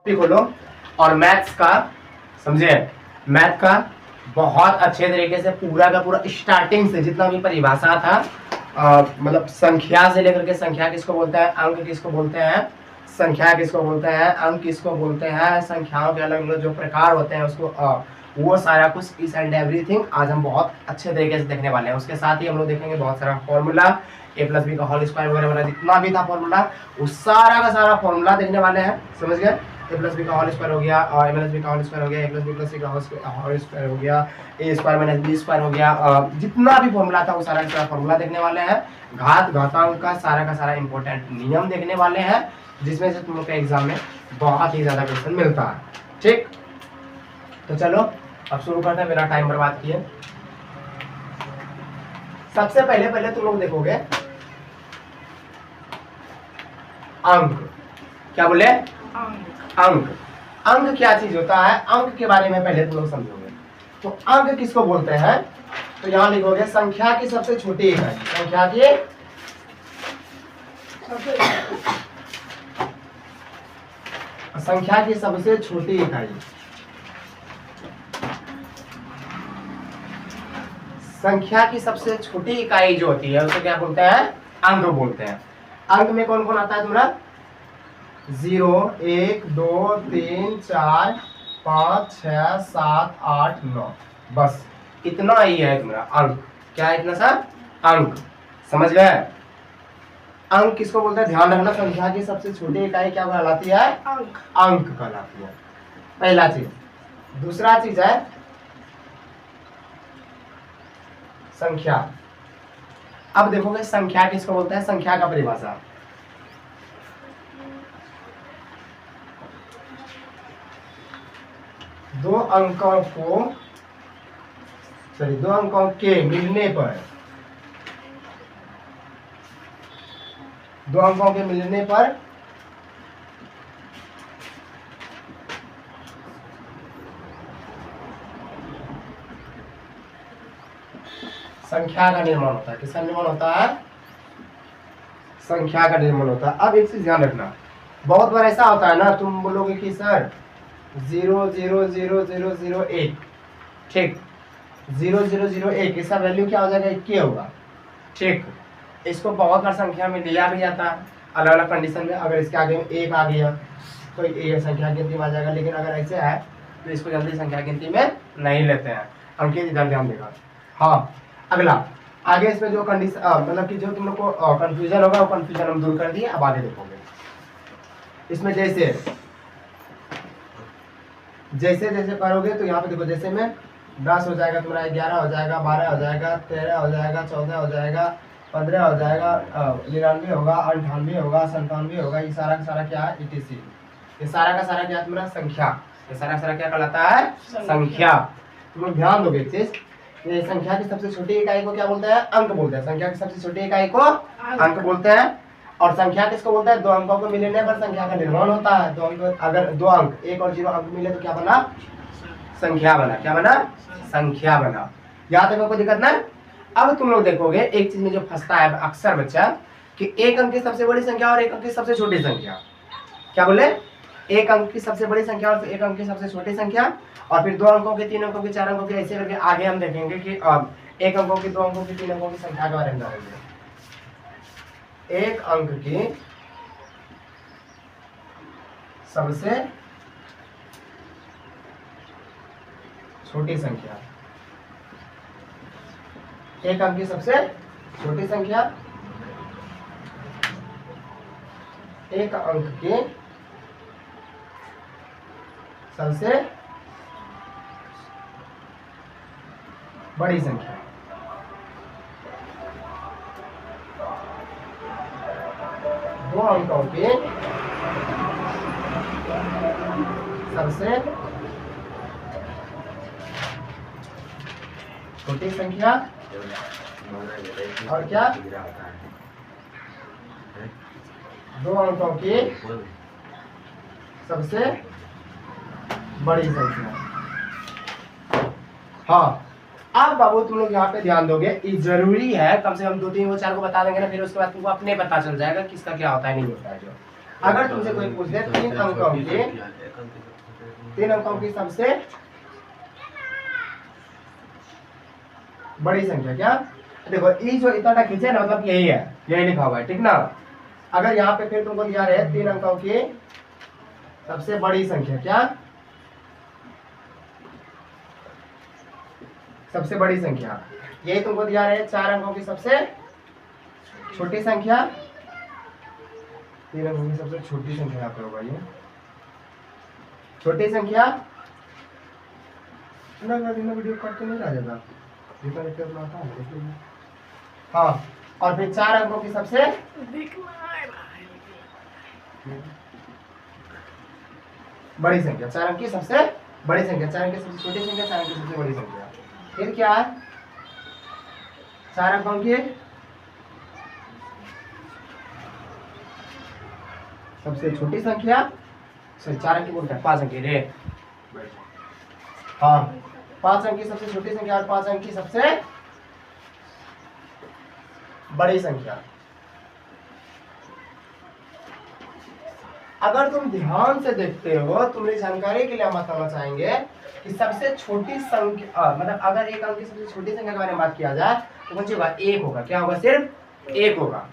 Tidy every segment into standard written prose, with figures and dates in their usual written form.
Copy खोलो और maths का, समझे, मैथ का बहुत अच्छे तरीके से पूरा का पूरा स्टार्टिंग से जितना भी परिभाषा था, मतलब संख्या से लेकर के, संख्या किसको बोलते हैं, अंक किसको बोलते हैं, संख्या किसको बोलते हैं, अंक किसको बोलते हैं, संख्याओं के अलग अलग जो प्रकार होते हैं उसको, वो सारा कुछ इस एंड एवरीथिंग आज हम बहुत अच्छे तरीके से देखने वाले हैं। उसके साथ ही हम लोग देखेंगे बहुत सारा फॉर्मूला, ए प्लस बी का होल स्क्वायर वगैरह वगैरह जितना भी था फॉर्मूला, उस सारा का सारा फॉर्मूला देखने वाले हैं, समझ गए। ए प्लस बी का होल स्क्वायर हो गया, ए माइनस बी का होल स्क्वायर हो गया, ए प्लस बी सी का होल स्क्वायर हो गया, ए स्क्वायर माइनस बी स्क्वायर हो गया, जितना भी फॉर्मूला था वो सारा का सारा फॉर्मूला देखने वाले हैं। घात घातांक का सारा इंपॉर्टेंट नियम देखने वाले हैं, जिसमें से तुम लोग के एग्जाम में बहुत ही ज्यादा क्वेश्चन मिलता है। ठीक, तो चलो अब शुरू करते हैं, मेरा टाइम बर्बाद किए। सबसे पहले तुम लोग देखोगे अंक, क्या बोले, अंक। अंक क्या चीज होता है, अंक के बारे में पहले तुम लोग समझोगे। तो अंक किसको बोलते हैं, तो यहां लिखोगे संख्या की सबसे छोटी इकाई, संख्या की सबसे छोटी इकाई, संख्या की सबसे छोटी इकाई जो होती है उसे क्या बोलते हैं, अंक बोलते हैं। अंक में कौन कौन आता है तुम्हारा, 0 1 2 3 4 5 6 7 8 9, बस इतना ही है तुम्हारा अंक। क्या है इतना सा अंक, समझ गए। अंक किसको बोलते हैं, ध्यान रखना, संख्या की सबसे छोटी इकाई क्या कहलाती है, अंक, अंक कहलाती है, पहला चीज। दूसरा चीज है संख्या। अब देखोगे संख्या किसको बोलते हैं, संख्या का परिभाषा, दो अंकों के मिलने पर, दो अंकों के मिलने पर संख्या का निर्माण होता है। किसका निर्माण होता है, संख्या का निर्माण होता है। अब एक चीज ध्यान रखना, बहुत बार ऐसा होता है ना, तुम बोलोगे कि सर 0 0 0 0 0 1, ठीक, 0 0 0 1 इसका वैल्यू क्या हो जाएगा, 21 होगा, ठीक। इसको बहुत बार संख्या में लिया भी जाता है अलग अलग कंडीशन में। अगर इसके आगे में 1 आ गया तो ये संख्या गिनती में आ जाएगा, लेकिन अगर ऐसे है तो इसको जल्दी संख्या गिनती में नहीं लेते हैं। अंकित इधर ध्यान देगा। हाँ, अगला आगे इसमें जो कंडीशन, मतलब कि जो तुम लोग को कंफ्यूजन होगा वो कंफ्यूजन हम दूर कर दिए। अब आगे देखोगे इसमें जैसे जैसे करोगे तो यहाँ पे देखो, जैसे में 10 हो जाएगा तुम्हारा, 11 हो जाएगा, 12 हो जाएगा, 13 हो जाएगा, 14 हो जाएगा, 15 हो जाएगा, 99 होगा, 98 होगा, 97 होगा। ये सारा का सारा क्या है, ETC। ये सारा का सारा क्या है तुम्हारा, संख्या। ये सारा का सारा क्या कहलाता है, संख्या। तुम लोग ध्यान दोगे एक चीज, ये संख्या की सबसे छोटी इकाई को क्या बोलते हैं, अंक बोलते हैं। संख्या की सबसे छोटी इकाई को अंक बोलते हैं। और संख्या किसको बोलते हैं, दो अंकों को मिलने पर संख्या का निर्माण होता है। दो अंक, अगर 2 अंक 1 और 0 अंक मिले तो क्या बना, संख्या बना। क्या बना, संख्या बना। यहाँ तक कोई दिक्कत ना। अब तुम लोग देखोगे एक चीज में जो फंसता है अक्सर बच्चा, कि एक अंक की सबसे बड़ी संख्या और एक अंक की सबसे छोटी संख्या। क्या बोले, एक अंक की सबसे बड़ी संख्या और एक अंक की सबसे छोटी संख्या, और फिर 2 अंकों की, 3 अंकों की, 4 अंकों की, ऐसे करके आगे हम देखेंगे कि 1 अंकों की, 2 अंकों की, 3 अंकों की संख्या के बारे में जानेंगे। एक अंक की सबसे छोटी संख्या, एक अंक की सबसे छोटी संख्या, एक अंक की सबसे बड़ी संख्या, दो अंकों की सबसे छोटी संख्या, और क्या, 2 अंकों की सबसे बड़ी संख्या। हाँ, अब बाबू तुम लोग यहाँ पे ध्यान दोगे, ये जरूरी है, कम से कम 2 3 वो 4 को बता देंगे ना, फिर उसके बाद तुमको अपने पता चल जाएगा किसका क्या होता है नहीं होता है। जो अगर तुमसे कोई पूछ दे 3 अंकों की सबसे बड़ी संख्या, क्या देखो ई जो इतना खींचे ना मतलब यही है, यही लिखा हुआ है, ठीक ना। अगर यहाँ पे फिर तुमको दिया रहे 3 अंकों की सबसे बड़ी संख्या, क्या सबसे बड़ी संख्या, यही तुमको दिया रहे 4 अंकों की सबसे छोटी संख्या, 3 अंकों की सबसे छोटी संख्या यहाँ पे होगा ये छोटी संख्या ना, वीडियो कट के नहीं आ जाता जितना लिखते उतना आता है। हाँ, और फिर 4 अंकों की सबसे बड़ी संख्या, 4 अंक की सबसे बड़ी संख्या, 4 अंक की सबसे छोटी संख्या, 4 अंक की सबसे बड़ी संख्या। फिर क्या है 4 अंकों की सबसे छोटी संख्या, सॉरी 4 अंक की बोलते हैं 5 अंक की रे, हाँ 5 अंक की सबसे छोटी संख्या और 5 अंक की सबसे बड़ी संख्या। अगर तुम ध्यान से देखते हो, तुम्हारी जानकारी के लिए हम बताना चाहेंगे कि सबसे छोटी संख्या मतलब अगर एक अंक की सबसे छोटी संख्या के बारे में बात किया जाए तो कौन सी होगा, 1 होगा, क्या होगा, सिर्फ 1 होगा।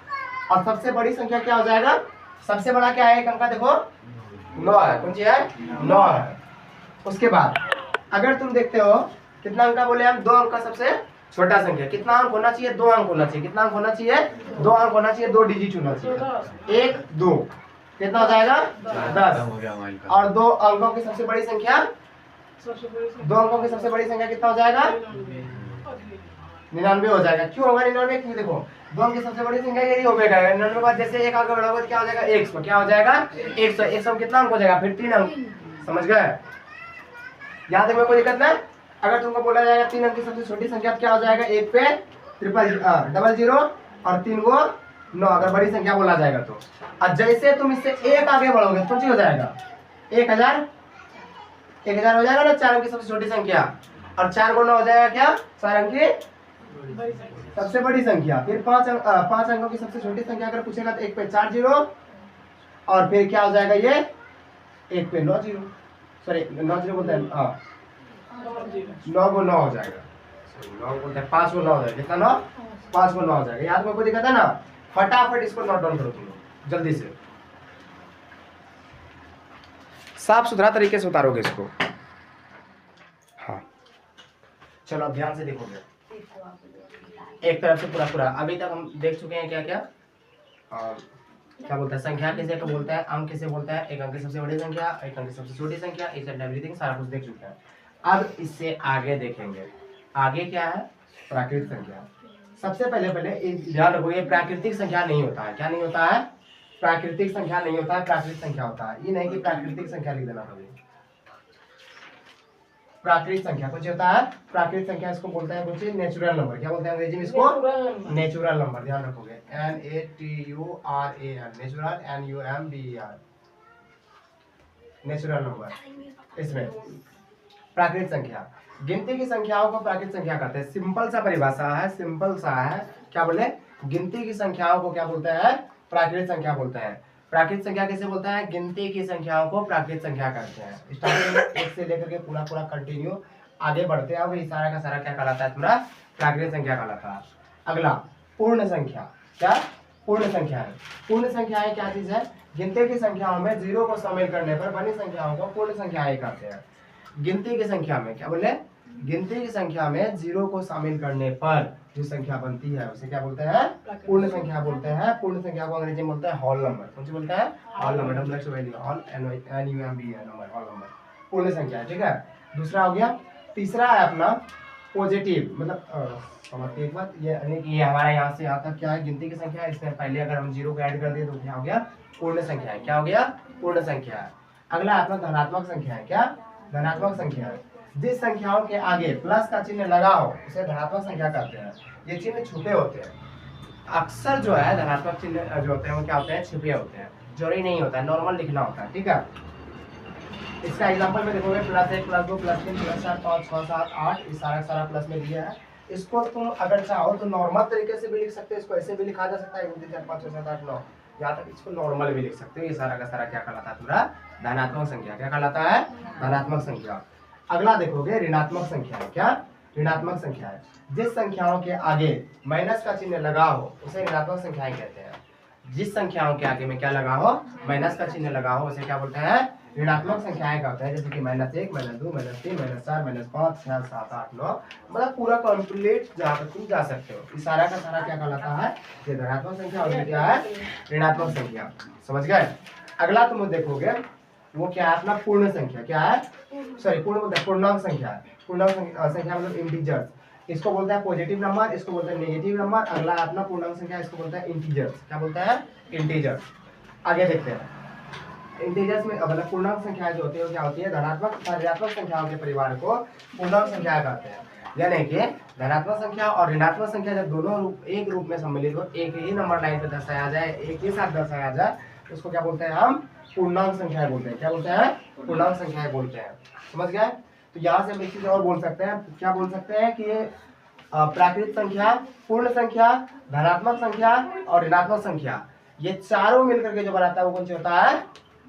और सबसे बड़ी संख्या क्या हो जाएगा, सबसे बड़ा क्या है एक अंक का, देखो 9 है, कौन सी है 9 है। उसके बाद अगर तुम देखते हो कितना अंक का बोले हम, 2 अंक का सबसे छोटा संख्या, कितना अंक होना चाहिए, 2 अंक होना चाहिए, कितना अंक होना चाहिए, 2 अंक होना चाहिए, 2 डिजिट होना चाहिए, 1 2 कितना हो जाएगा 10। और 2 अंकों की सबसे बड़ी संख्या, 2 अंकों की सबसे बड़ी संख्या कितना हो जाएगा 99 हो जाएगा। क्यों होगा 99, क्योंकि देखो 2 अंक की सबसे बड़ी संख्या यही हो जाएगा 99 के बाद जैसे एक आगे बढ़ोगे क्या हो जाएगा 100, क्या हो जाएगा 100, 100 कितना अंक हो जाएगा, फिर 3 अंक, समझ गए, यहाँ तक में कोई दिक्कत नहीं। अगर तुमको बोला जाएगा 3 अंक की सबसे छोटी संख्या क्या हो जाएगा, 1 पे 00 और 3 को 9, अगर बड़ी संख्या बोला जाएगा तो। और जैसे तुम इससे 1 आगे बढ़ोगे तो हो जाएगा 1000 हो जाएगा ना, 4 अंक की सबसे छोटी संख्या, और 4 को 9 हो जाएगा क्या, 4 अंक की सबसे बड़ी संख्या। फिर 5 अंकों की सबसे छोटी संख्या अगर पूछेगा तो 1 पे 4 0 और फिर क्या हो जाएगा ये 1 पे 9 0, सॉरी 9 0 बोलते हैं, हाँ 9 को 9 हो जाएगा, 9 बोलते हैं 5 को 9 हो जाएगा, कितना 9, 5 को 9 हो जाएगा। याद में कोई दिक्कत है ना, फटाफट इसको नोट डाउन करो तुम लोग जल्दी से, साफ सुथरा तरीके से उतारोगे इसको। हाँ चलो अब ध्यान से देखोगे, एक तरफ से पूरा पूरा अभी तक हम देख चुके हैं क्या क्या, क्या बोलता है संख्या किसे को बोलता है, अंक किसे बोलता है, एक अंक की सबसे बड़ी संख्या, एक अंक की सबसे छोटी संख्या, इस एंड एवरीथिंग सारा कुछ देख चुके हैं। अब इससे आगे देखेंगे, आगे क्या है प्राकृतिक संख्या। सबसे पहले ध्यान रखो, ये प्राकृतिक संख्या नहीं होता है, क्या नहीं होता है, प्राकृतिक संख्या नहीं होता है, प्राकृतिक संख्या होता है। ये नहीं कि प्राकृतिक संख्या लिख देना कभी, प्राकृतिक संख्या कुछ होता है, प्राकृतिक संख्या इसको बोलते हैं कुछ नेचुरल नंबर, क्या बोलते हैं अंग्रेजी में इसको, नेचुरल नंबर, ध्यान रखोगे NATURAL, natural NUMBER, natural number. इसमें प्राकृतिक संख्या, गिनती की संख्याओं को प्राकृतिक संख्या कहते हैं। सिंपल सा परिभाषा है, सिंपल सा है, क्या बोले, गिनती की संख्याओं को क्या बोलते हैं, प्राकृतिक संख्या बोलते हैं। प्राकृतिक संख्या कैसे बोलते हैं, गिनती की संख्याओं को प्राकृतिक संख्या कहते हैं। स्टार्टिंग में 1 से लेकर के पूरा पूरा कंटिन्यू आगे बढ़ते हैं, ये सारा का सारा क्या कहलाता है तुम्हारा, प्राकृतिक संख्या कहलाता है। अगला पूर्ण संख्या, क्या पूर्ण संख्या है, पूर्ण संख्याएं क्या चीज है, गिनती की संख्याओं में 0 को शामिल करने पर बनी संख्याओं को पूर्ण संख्याएं कहते हैं। गिनती की संख्या में क्या बोले, गिनती की संख्या में 0 को शामिल करने पर जो संख्या बनती है उसे क्या बोलते हैं, पूर्ण संख्या बोलते हैं। पूर्ण संख्या को अंग्रेजी में बोलते हैं होल नंबर, कौन सी बोलते हैं, whole number, number, whole number, पूर्ण संख्या, ठीक है। दूसरा हो गया, तीसरा है अपना पॉजिटिव, मतलब समझते एक बात, ये हमारा यहाँ से यहाँ तक क्या है गिनती की संख्या है, इसमें पहले अगर हम 0 को ऐड कर दिए तो क्या हो गया, पूर्ण संख्या है, क्या हो गया, पूर्ण संख्या है। अगला अपना धनात्मक संख्या है, क्या धनात्मक संख्या है, जिस संख्याओं के आगे प्लस का चिन्ह लगा हो उसे धनात्मक संख्या कहते हैं। ये चिन्ह छुपे होते हैं, अक्सर जो है धनात्मक चिन्ह जो होते हैं वो क्या होते हैं, छुपे होते हैं, जरूरी नहीं होता है, नॉर्मल लिखना होता है, ठीक है। इसका एग्जांपल में देखोगे +1 +2 +3 +4 5 6 7 8, ये सारा सारा प्लस में दिया है। इसको तुम अगर चाहो तो नॉर्मल तरीके से भी लिख सकते हो, इसको ऐसे भी लिखा जा सकता है 1 2 3 4 5 6 7 8 9, यहाँ तक इसको नॉर्मल भी लिख सकते हो। ये सारा का सारा क्या कहलाता है तुम्हारा धनात्मक संख्या। क्या कहलाता है धनात्मक संख्या। अगला देखोगे ऋणात्मक संख्या है। क्या ऋणात्मक संख्या है जिस संख्याओं के आगे माइनस का चिन्ह लगा हो उसे ऋणात्मक संख्याएं कहते हैं। जिस संख्याओं के आगे में क्या लगा हो माइनस का चिन्ह लगा हो उसे क्या बोलते हैं ऋणात्मक संख्याएं कहते हैं। जैसे कि -1 -2 -3 -4 -5 6 7 8 9 मतलब पूरा कंप्लीट जहाँ तक तुम जा सकते हो। इस सारा का सारा क्या कहलाता है ये धनात्मक संख्या और ये क्या है ऋणात्मक संख्या। समझ गए। अगला तुम देखोगे वो क्या है अपना पूर्ण संख्या। क्या है सॉरी पूर्णांक संख्या है। पूर्णांक संख्या मतलब इंटीजर्स। इसको बोलते हैं पॉजिटिव नंबर, इसको बोलते हैं नेगेटिव नंबर। अगला अपना पूर्णांक संख्या इसको बोलते हैं इंटीजर्स। क्या बोलते हैं इंटीजर्स। आगे देखते हैं इंटीजर्स में मतलब पूर्णांक संख्याएं जो होती है वो क्या होती है धनात्मक ऋणात्मक संख्याओं के परिवार को पूर्णांक संख्या कहते हैं। यानी कि धनात्मक संख्या और ऋणात्मक संख्या जब दोनों एक रूप में सम्मिलित हो एक ही नंबर लाइन पे दर्शाया जाए एक ही साथ दर्शाया जाए तो उसको क्या बोलते हैं हम पूर्णांक संख्याएं बोलते हैं। क्या बोलते हैं पूर्णांक संख्याएं बोलते हैं। समझ गए। तो यहाँ से हम एक चीज और बोल सकते हैं। क्या बोल सकते हैं कि प्राकृत संख्या पूर्ण संख्या धनात्मक संख्या और ऋणात्मक संख्या ये चारों मिलकर के जो बनाता है वो कौन सा होता है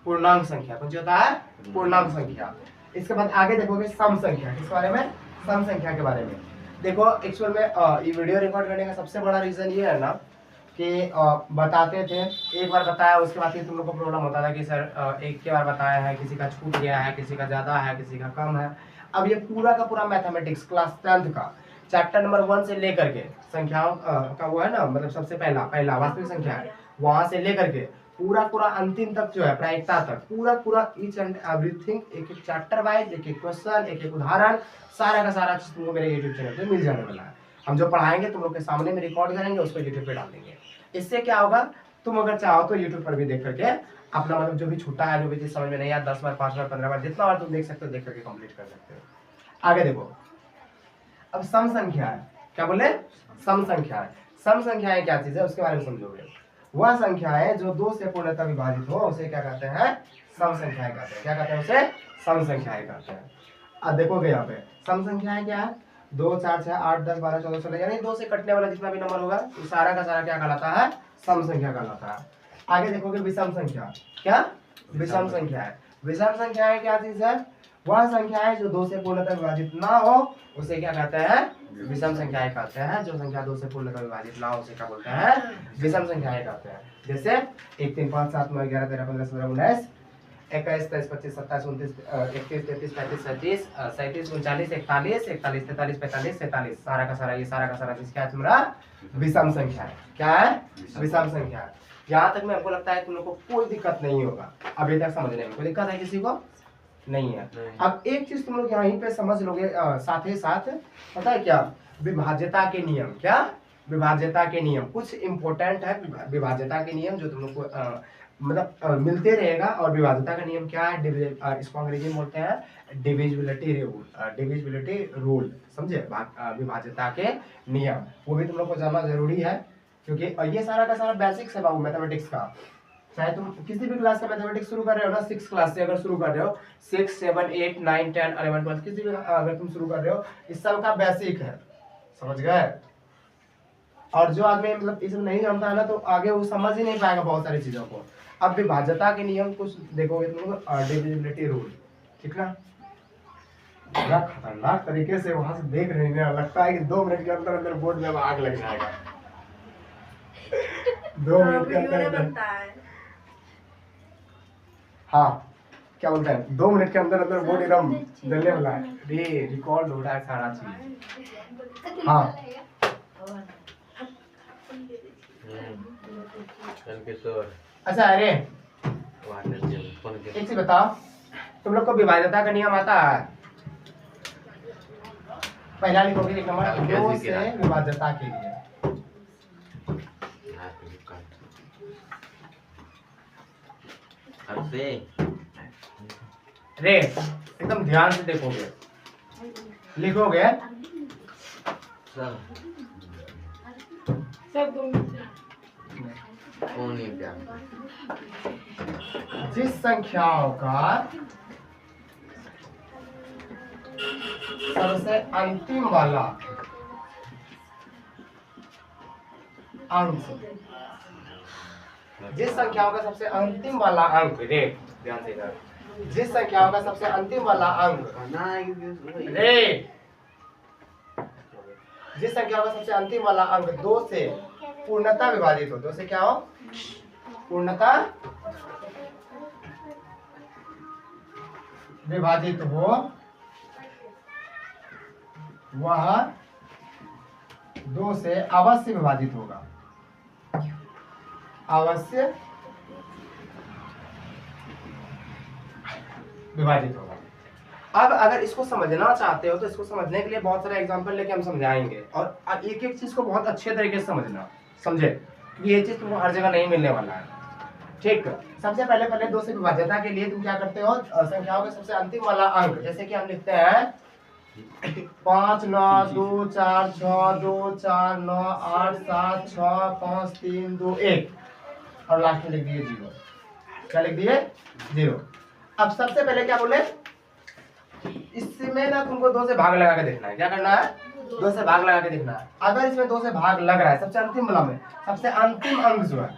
पूर्णांक संख्या। कौन सा होता है पूर्णांक संख्या। इसके बाद आगे देखोगे सम संख्या। किस बारे में सम संख्या के बारे में। देखो एक्चुअल में ये वीडियो रिकॉर्ड करने का सबसे बड़ा रीजन ये है ना कि बताते थे एक बार बताया उसके बाद तुम लोग को प्रॉब्लम होता था कि सर एक के बार बताया है किसी का छूट गया है किसी का ज्यादा है किसी का कम है। अब ये पूरा का पूरा मैथमेटिक्स क्लास 10th का चैप्टर नंबर 1 से लेकर के संख्याओं का वो है ना मतलब सबसे पहला वास्तविक संख्या है वहां से लेकर के पूरा पूरा अंतिम तक जो है प्रायिकता तक पूरा ईच एंड एवरीथिंग एक एक चैप्टर वाइज एक एक क्वेश्चन एक एक उदाहरण सारा का सारा चीज तुमको मेरे यूट्यूब चैनल पे मिल जाने वाला है। हम जो पढ़ाएंगे तुम लोग के सामने में रिकॉर्ड करेंगे उसको यूट्यूब पे डाल देंगे। इससे क्या होगा तुम अगर चाहो तो यूट्यूब पर भी देख करके अपना मतलब जो भी छूटा है जो भी चीज समझ में नहीं आया 10 बार 5 बार 15 बार जितना बार तुम देख सकते हो देख करके कंप्लीट कर सकते हो। आगे देखो अब सम संख्या है। क्या बोले सम संख्या है। सम संख्याएं क्या चीज है उसके बारे में समझोगे। वह संख्याएं जो 2 से पूर्णतः विभाजित हो उसे क्या कहते हैं सम संख्याएं कहते हैं। क्या कहते हैं उसे सम संख्याएं कहते हैं। अब देखोगे यहाँ पे सम संख्याएं क्या है 2 4 6 8 10 12 14 16 यानी 2 से कटने वाला जितना भी नंबर होगा तो सारा का सारा क्या कहलाता है सम संख्या कहलाता है। आगे देखोगे विषम संख्या। क्या विषम संख्या है। विषम संख्याएं क्या चीज है वह संख्याएं जो 2 से पूर्णतः विभाजित ना हो उसे क्या कहते हैं विषम संख्याएं कहते हैं। जो संख्या 2 से पूर्णतः विभाजित ना हो उसे क्या बोलते हैं विषम संख्याएं कहते हैं। जैसे 1 3 5 7 9 11 13 15 16 19 21 23 25 27 29 31 33 35 37 39 41 41 43 45 47 सारा का सारा चीज क्या है तुम्हारा विषम संख्या है। क्या है विषम संख्या है। यहाँ तक में हमको लगता है तुम लोग को कोई दिक्कत नहीं होगा अभी तक समझने में। कोई दिक्कत है किसी को नहीं है। अब एक चीज तुम लोग यहीं पे समझ लोगे साथ ही साथ पता है क्या विभाज्यता के नियम। क्या विभाज्यता के नियम कुछ इंपॉर्टेंट है विभाज्यता के नियम जो तुम लोग को मतलब मिलते रहेगा। और विभाज्यता का नियम क्या है इसको अंग्रेजी में बोलते हैं डिविजिबिलिटी रूल। समझे विभाज्यता के नियम वो भी तुम लोग को जानना जरूरी है क्योंकि ये सारा का सारा बेसिक्स है बाबू मैथमेटिक्स का। चाहे तुम किसी भी क्लास का मैथमेटिक्स शुरू कर रहे हो ना 6 क्लास से अगर शुरू कर रहे हो 6 7 8 9 10 11 12 किसी भी अगर तुम शुरू कर रहे हो इस सब का बेसिक है। समझ गए। और जो आदमी मतलब इसमें नहीं जानता है ना तो आगे वो समझ ही नहीं पाएगा बहुत सारी चीजों को। अब विभाज्यता के नियम कुछ देखोगे तुम लोग डिविजिबिलिटी रूल ठीक ना बड़ा खतरनाक तरीके से वहां से देख रहे हैं लगता है कि 2 मिनट के अंदर अंदर बोर्ड में आग लग जाएगा 2 मिनट के अंदर हाँ क्या बोलते हैं 2 मिनट के अंदर अंदर बोर्ड एकदम जलने वाला है। रिकॉर्ड हो रहा है सारा चीज। हाँ अच्छा अरे एक चीज बताओ तुम लोग को विभाज्यता का नियम आता है। पहला लिखोगे 1 नंबर 2 से विभाज्यता के लिए रे एकदम ध्यान से देखोगे लिखोगे जिस संख्याओं का सबसे अंतिम वाला अंश जिस संख्याओं का सबसे अंतिम वाला अंक रे ध्यान से इधर, जिस संख्याओं का सबसे अंतिम वाला अंक रे, जिस संख्या का सबसे अंतिम वाला अंक 2 से पूर्णतः विभाजित हो, 2 से क्या हो, पूर्णतः विभाजित हो, वह 2 से अवश्य विभाजित होगा, अवश्य विभाजित होगा। अब अगर इसको समझना चाहते हो तो इसको समझने के लिए बहुत सारे एग्जांपल लेके हम समझाएंगे, और एक एक चीज को बहुत अच्छे तरीके से समझना, समझे, क्योंकि ये चीज तुमको हर जगह नहीं मिलने वाला है। ठीक, सबसे पहले 2 से विभाज्यता के लिए तुम क्या करते हो, संख्याओं के सबसे अंतिम वाला अंक, जैसे कि हम लिखते हैं 5 9 2 4 6 2 4 9 8 7 6 5 3 2 1 और लास्ट में लिख दिए 0। क्या लिख दिए, 0। अब सबसे पहले क्या बोले, इसमें ना तुमको 2 से भाग लगा के देखना है। क्या करना है, 2 से भाग लगा के देखना है। अगर इसमें 2 से भाग लग रहा है, सबसे अंतिम वाला में सबसे अंतिम अंक जो है,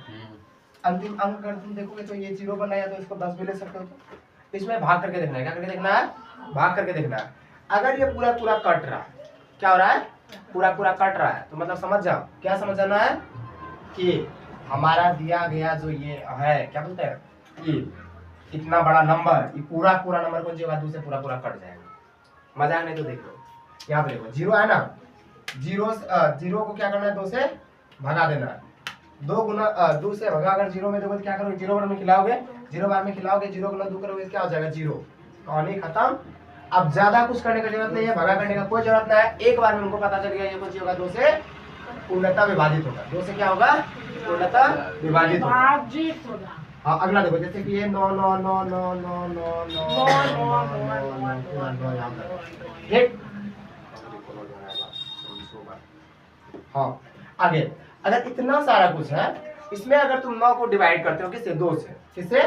अंतिम अंक अगर तुम देखोगे तो ये 0 बना है, तो इसको 10 भी ले सकते हो। तो इसमें भाग करके देखना है। क्या करके देखना है, भाग करके देखना है। अगर ये पूरा पूरा कट रहा है, क्या हो रहा है, पूरा पूरा कट रहा है, तो मतलब समझ जाओ, क्या समझ जाना है कि हमारा दिया गया जो ये है, क्या बोलते हैं, ये इतना बड़ा नंबर, ये पूरा पूरा नंबर कौन सी होगा, 2 से पूरा पूरा कट जाएगा। मजाक नहीं तो देखो, यहाँ पे देखो 0 है ना, 0 को क्या करना है, 2 से भगा देना है। 2 से भगा, अगर 0 में देखो तो क्या करोगे, 0 बार में खिलाओगे, 0 बार में खिलाओगे, 0 गुना 2 करोगे, क्या हो जाएगा, 0। कहानी खत्म। अब ज्यादा कुछ करने की जरूरत नहीं है, भगा करने का कोई जरूरत नहीं है। एक बार में उनको पता चल गया ये कौन सी होगा, 2 से पूर्णतः विभाजित होगा। 2 से क्या होगा, पूर्णतः विभाजित होगा। हाँ, अगला देखो, जैसे कि ये 9 9 9 9 9 9 9 ठीक। हाँ, आगे अगर इतना सारा कुछ है, इसमें अगर तुम 9 को डिवाइड करते हो किससे, 2 से, किससे,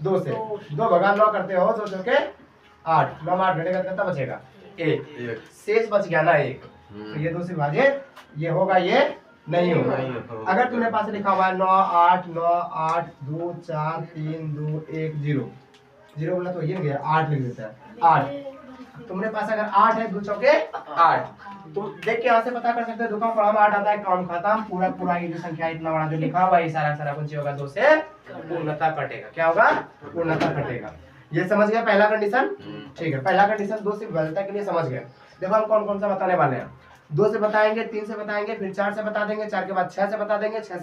2 से, 2 भगा 9 करते हो, 2 2 के 8, 9 में 8 घटेगा कितना बचेगा, 1, शेष बच गया ना 1। तो ये 2 से विभाजित ये होगा, ये नहीं होगा। अगर तुमने पास लिखा हुआ है 9 8 9 8 2 4 3 2 1 0, 0 बोला तो ये गया, 8 लिख देता है, 8। तुमने पास अगर 8 है, 2 चौके 8, तुम देख के यहाँ से पता कर सकते हो, 2 का पढ़ा में 8 आता है, काम खत्म। पूरा पूरा ये जो संख्या इतना बड़ा जो लिखा हुआ है, सारा सारा कुछ होगा, 2 से पूर्णतः कटेगा। क्या होगा, पूर्णतः कटेगा। ये समझ गया पहला कंडीशन। ठीक है, पहला कंडीशन 2 से विभाज्यता के लिए समझ गए। देखो हम कौन कौन सा बताने वाले हैं, 2 से बताएंगे, 3 से बताएंगे, फिर 4 से बता देंगे, 4 के बाद 6 से बता देंगे, 6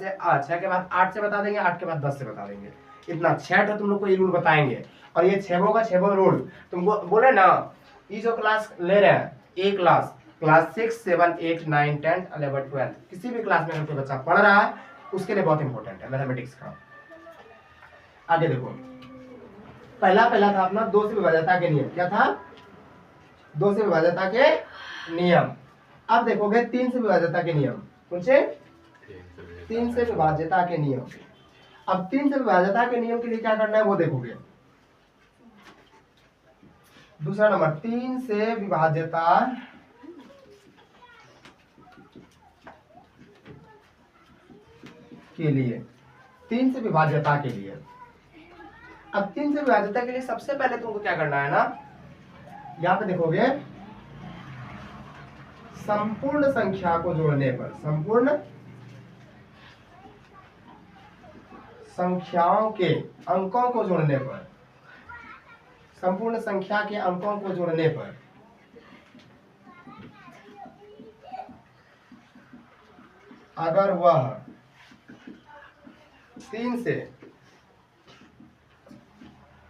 के बाद 8 से बता देंगे, 8 के बाद 10 से बता देंगे। इतना 6 तो तुम लोग को ये रूल बताएंगे। और ये 6 का 6 रूल तुमको बोले ना, ये जो क्लास ले रहे हैं, एक क्लास 6 7 8 9 10 11 12 किसी भी क्लास में अगर कोई बच्चा पढ़ रहा है, उसके लिए बहुत इंपॉर्टेंट है मैथमेटिक्स का। आगे देखो, पहला था अपना 2 से विभाज्यता के नियम। क्या था, 2 से विभाज्यता के नियम। अब देखोगे 3 से विभाज्यता के नियम। कौन से, 3 से विभाज्यता के नियम। अब 3 से विभाज्यता के नियम के लिए क्या करना है वो देखोगे। दूसरा नंबर, 3 से विभाज्यता के लिए, 3 से विभाज्यता के लिए। अब 3 से विभाज्यता के लिए सबसे पहले तुमको क्या करना है ना, यहाँ पे देखोगे संपूर्ण संख्या को जोड़ने पर, संपूर्ण संख्याओं के अंकों को जोड़ने पर, संपूर्ण संख्या के अंकों को जोड़ने पर अगर वह 3 से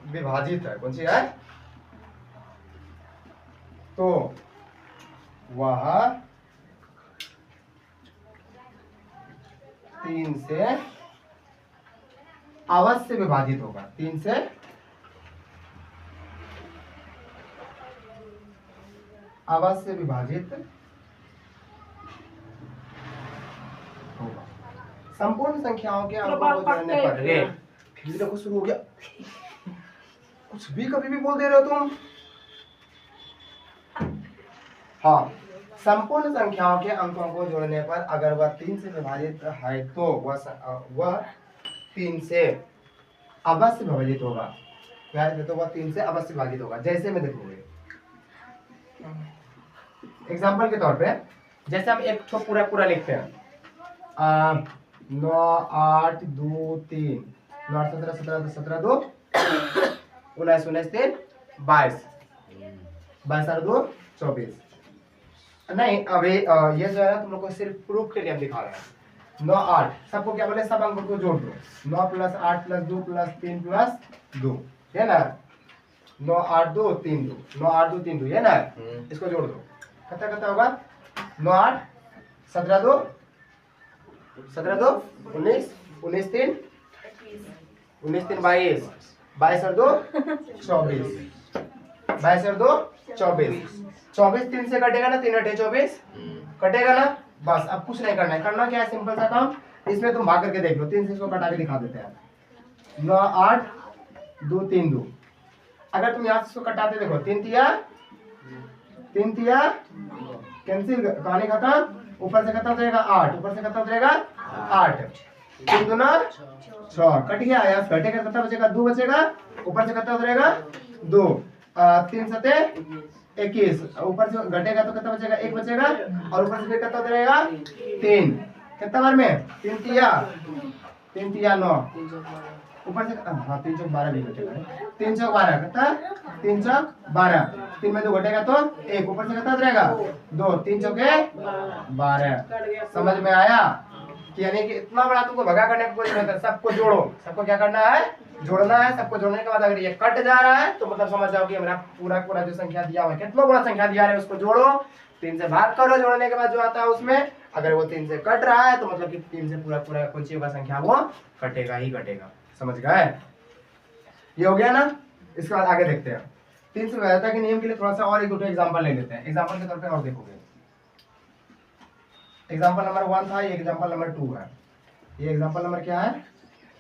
विभाजित है, कौन सी है, तो वह 3 से अवश्य विभाजित होगा। 3 से अवश्य विभाजित होगा। संपूर्ण संख्याओं के अंकों को जोड़ने पर, रे फिर देखो शुरू हो गया, कुछ भी कभी भी बोल दे रहे हो तुम। हाँ, संपूर्ण संख्याओं के अंकों को जोड़ने पर अगर वह 3 से विभाजित है, तो वह 3 से अवश्य विभाजित होगा। क्या देते होगा? 3 से अवश्य विभाजित होगा। जैसे में देखोगे एग्जाम्पल के तौर पे, जैसे हम एक तो पूरा पूरा लिखते हैं 9 8 2 3 9 8 17 17 17 2 19 19 3 22 22 और 2 24। नहीं अभी ये जो है ना तुम लोग को सिर्फ प्रूफ के लिए हम दिखा रहे हैं। 9 8 सबको क्या बोले? सब अंकों को जोड़ दो। 9 प्लस 8 प्लस 2 प्लस 3 प्लस 2 है ना। 9 8 2 3 2 9 8 2 3 2 है ना। इसको जोड़ दो, कितना कितना होगा? 9 8 17 2 17 2 19 19 3 19 3 22 22 और 2 24 22 और 2 24 24 3 से कटेगा ना, 3 8 24 कटेगा ना। बस अब कुछ नहीं करना है। करना क्या है? सिंपल सा काम, इसमें तुम भाग करके देख लो। 3 से इसको कटा के दिखा देते हैं। 9 8 2 3 2। अगर तुम यहाँ से इसको कटाते देखो, 3 तिया कैंसिल, कहानी खत्म। ऊपर से कितना उतरेगा? 8। ऊपर से कितना उतरेगा? 8। 3 दूना 6 कट गया। यहाँ से घटेगा कितना बचेगा? 2 बचेगा। ऊपर से कितना उतरेगा? 2। 3 सते 21। ऊपर से घटेगा तो कितना बचेगा? 1 बचेगा। और ऊपर से फिर कितना उतरेगा? 3। कितना बार में? 3 तिया 9। ऊपर से हाँ 3 चौक 12 भी बचेगा। 3 चौक 12 कितना? 3 चौक 12। 3 में 2 घटेगा तो 1। ऊपर से कितना उतरेगा? 2। 3 चौके 12। समझ में आया? कि यानी कि इतना बड़ा तुमको भगा करने की कोई जरूरत है। सबको जोड़ो। सबको क्या करना है? जोड़ना है। सबको जोड़ने के बाद अगर ये कट जा रहा है तो मतलब समझ जाओ कि हमारा पूरा पूरा जो संख्या दिया हुआ है, कितना बड़ा संख्या दिया है, उसको जोड़ो। 3 से भाग करो। जोड़ने के बाद जो आता है उसमें अगर वो 3 से कट रहा है तो मतलब कि 3 से पूरा पूरा कुछ होगा संख्या वो कटेगा ही कटेगा। समझ गए? ये हो गया ना। इसके बाद आगे देखते हैं। 3 से विभाज्यता के नियम के लिए थोड़ा सा और एक दो एग्जांपल ले लेते हैं। एग्जांपल के तौर पे और देखोगे। एग्जांपल नंबर 1 था, ये एग्जांपल नंबर 2 है। ये एग्जांपल नंबर क्या है?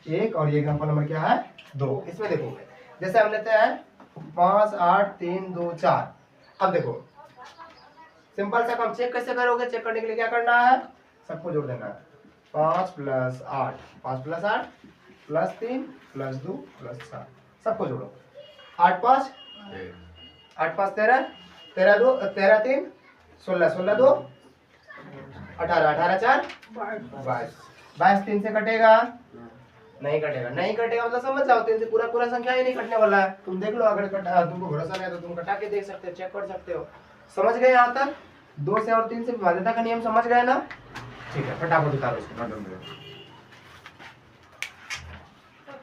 1 और ये एग्जांपल नंबर क्या है? 2। इसमें देखोगे जैसे हम लेते हैं 5 8 3 2 4। अब देखो सिंपल सा काम चेक कैसे करोगे? चेक करने के लिए क्या करना है? सबको जोड़ देना है। 5 plus 8 5 plus 8 plus 3 plus 2 plus 4 सबको जोड़ो। 8 5 8 5 13 13 2 13 3 16 16 2 18 18 4 22 22 3 से कटेगा? नहीं कटेगा। नहीं कटेगा मतलब समझ जाओ 3 से पूरा पूरा संख्या ही नहीं कटने वाला है। तुम देख लो, अगर तुमको भरोसा नहीं है तो तुम कटा के देख सकते हो, चेक कर सकते हो। समझ गए यहाँ तक? 2 से और 3 से विभाज्यता का नियम समझ गए ना? ठीक है, फटाफट उतारो इसको।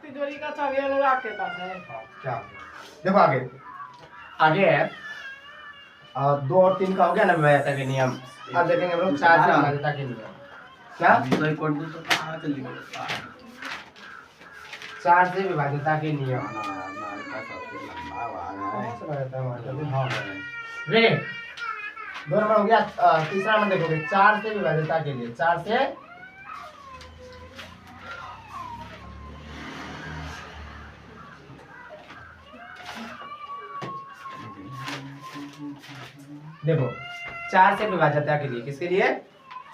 तिजोरी का चाबी अनुराग के पास है। क्या देखो आगे आगे है 2 और 3 का हो गया ना विभाज्यता के नियम। अब देखेंगे हम लोग 4 से विभाज्यता के नियम। क्या 4 से विभाज्यता के नियम रे 2 नंबर हो गया। तीसरा नंबर देखोगे 4 से विभाज्यता के लिए। 4 से देखो 4 से विभाज्यता के लिए। किसके लिए?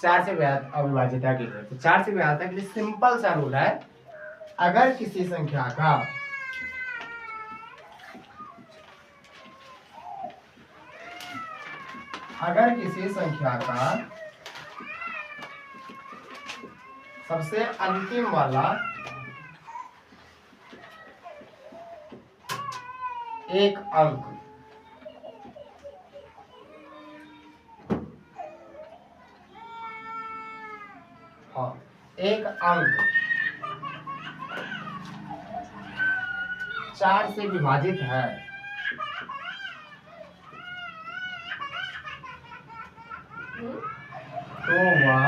4 से अविभाज्यता के लिए। तो 4 से विभाज्यता के लिए सिंपल सा रूल है, अगर किसी संख्या का सबसे अंतिम वाला एक अंक एक अंक 4 से विभाजित है तो वह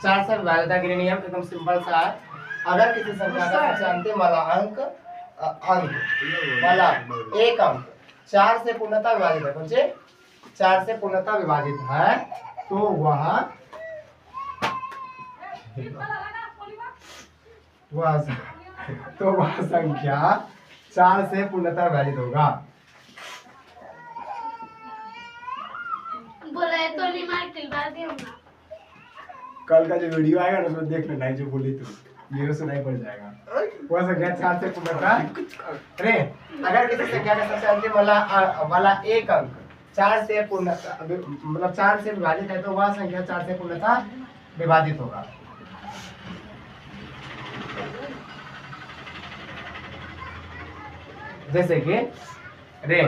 4 से विभाज्यता के लिए नियम एकदम सिंपल सा है। अगर किसी संख्या का सबसे अंतिम वाला अंक वाला एक अंक 4 से पूर्णतः विभाजित है, समझे? 4 से पूर्णतः विभाजित है तो वह संख्या 4 से पूर्णतः विभाजित होगा। बोला है तो नहीं मार दिलवा दे हम। कल का जो वीडियो आएगा ना उसमें देख लेना जो बोली तू जीरो सुनाई पड़ जाएगा। वो संख्या 4 से पूर्णतः रे अगर किसी संख्या का सबसे अंतिम वाला एक अंक 4 से पूर्णतः मतलब 4 से विभाजित है तो वह संख्या 4 से पूर्णतः विभाजित होगा। जैसे कि रे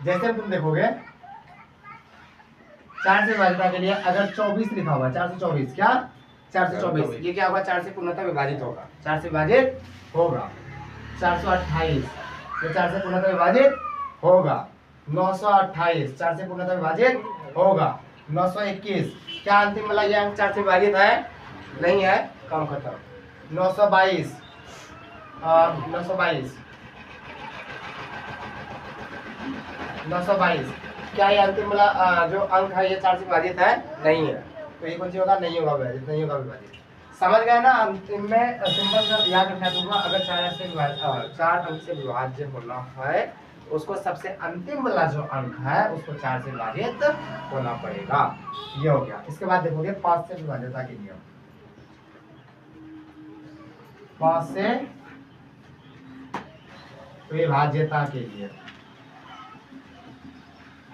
जैसे तुम देखोगे 4 से विभाजित के लिए अगर 24 लिखा हुआ 424 क्या 424 ये क्या होगा 4 से पूर्णतः विभाजित होगा 4 से विभाजित होगा। 428 ये 4 से पूर्णतः विभाजित होगा। 928 4 से पूर्णतः विभाजित होगा। 921 क्या अंतिम वाला ये अंक 4 से विभाजित है नहीं है काम खत्म। 922 922 क्या ये अंतिम वाला जो अंक है ये 4 से विभाजित है नहीं है तो ये कौन सी होगा नहीं होगा विभाजित नहीं होगा विभाजित। समझ गए ना। अंतिम में सिंपल याद रखना दूंगा अगर 4 अंक से विभाज्य होना है उसको सबसे अंतिम वाला जो अंक है उसको 4 से विभाजित होना पड़ेगा। ये हो गया। इसके बाद देखोगे 5 से विभाज्यता के नियम। 5 से विभाज्यता के लिए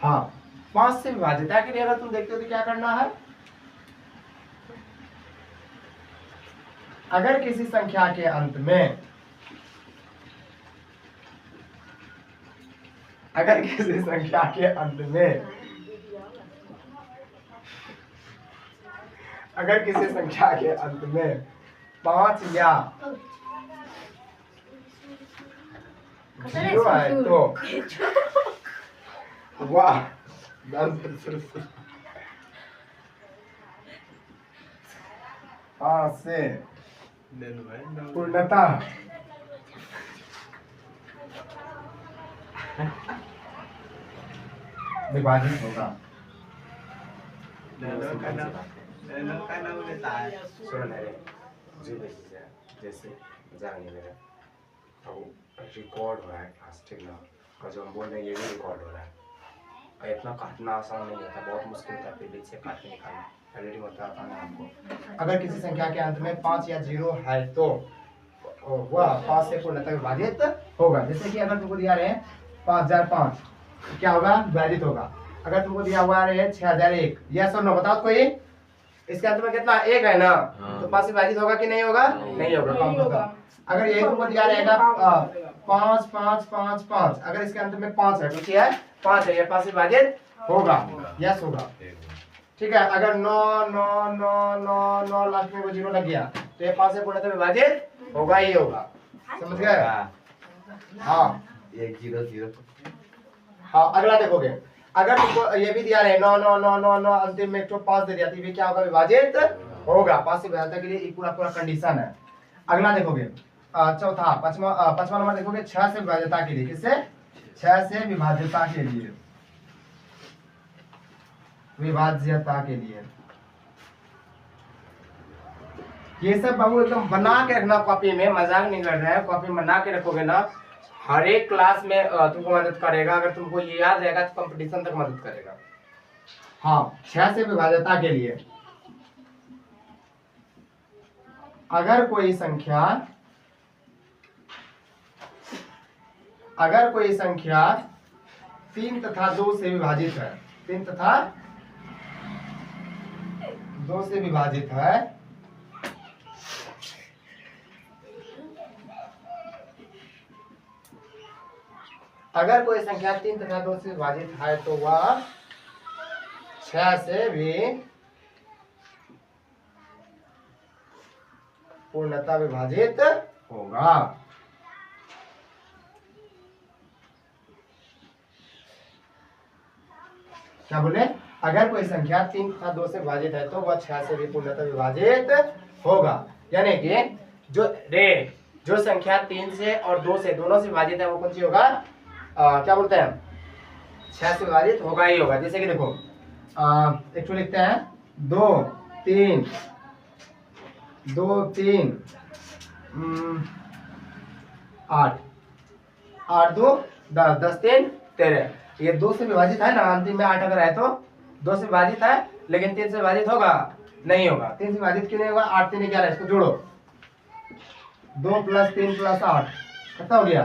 हाँ 5 से विभाज्यता के लिए अगर तुम देखते हो तो क्या करना है अगर किसी संख्या के अंत में अगर किसी संख्या के अंत में अगर किसी संख्या के अंत में 5 या 0 है तो वाह 5 से पूर्णतः विभाजित होगा। जैसे मेरा रिकॉर्ड हो रहा है क्लास ठीक ना और जो हम बोल रहे हैं ये भी रिकॉर्ड हो रहा है और इतना काटना आसान नहीं होता बहुत मुश्किल होता है पीढ़ी से काट के निकालना एडिटिंग होता है हमको। अगर किसी संख्या के अंत में 5 या 0 है तो वह 5 से पूर्णतः विभाजित होगा। जैसे कि अगर तुमको दिया रहे 5005 क्या होगा विभाजित होगा। अगर तुमको दिया हुआ है 6001 यस और नो बताओ कोई इसके अंत में कितना 1 है ना तो 5 से विभाजित होगा कि नहीं होगा नहीं होगा कम होगा। अगर ये तुमको दिया रहेगा 5 5 5 5 अगर इसके अंत में 5 है कुछ है 5 है ये 5 से विभाजित होगा यस होगा ठीक है। अगर 9 9 9 9 9 लास्ट में वो 0 लग गया तो ये 5 से पूर्णतः विभाजित होगा ही होगा। समझ गए हाँ 1 0 0 हाँ अगला देखोगे अगर तुमको ये भी दिया रहे 9 9 9 9 9 अंतिम में 5 दे दिया तो ये क्या होगा विभाजित होगा। 5 से विभाजित के लिए ये पूरा पूरा कंडीशन है। अगला देखोगे चौथा पांचवा नंबर देखोगे 6 से विभाज्यता के लिए किससे 6 से विभाज्यता के लिए ये सब बाबू एकदम बना के रखना कॉपी में मजाक नहीं कर रहे हैं कॉपी में बना के रखोगे ना हर एक क्लास में तुमको मदद करेगा। अगर तुमको ये याद रहेगा तो कंपटीशन तक मदद करेगा। हाँ 6 से विभाज्यता के लिए अगर कोई संख्या 3 तथा 2 से विभाजित है 3 तथा 2 से विभाजित है अगर कोई संख्या 3 तथा 2 से विभाजित है तो वह 6 से भी पूर्णतः विभाजित होगा। क्या बोले अगर कोई संख्या 3 तथा 2 से विभाजित है तो वह 6 से भी पूर्णतः विभाजित होगा। यानी कि जो संख्या 3 से और 2 से दोनों से विभाजित है वो कौन सी होगा क्या बोलते हैं 6 से विभाजित होगा ही होगा। जैसे कि देखो एक तो लिखते हैं 2 3 8 8 2 10 10 3 13 ये 2 से विभाजित है ना अंतिम में 8 अगर है तो 2 से विभाजित है लेकिन 3 से विभाजित होगा नहीं होगा। 3 से विभाजित क्यों नहीं होगा? 8 3 11, इसको जोड़ो, 2 + 3 + 8 कितना हो गया?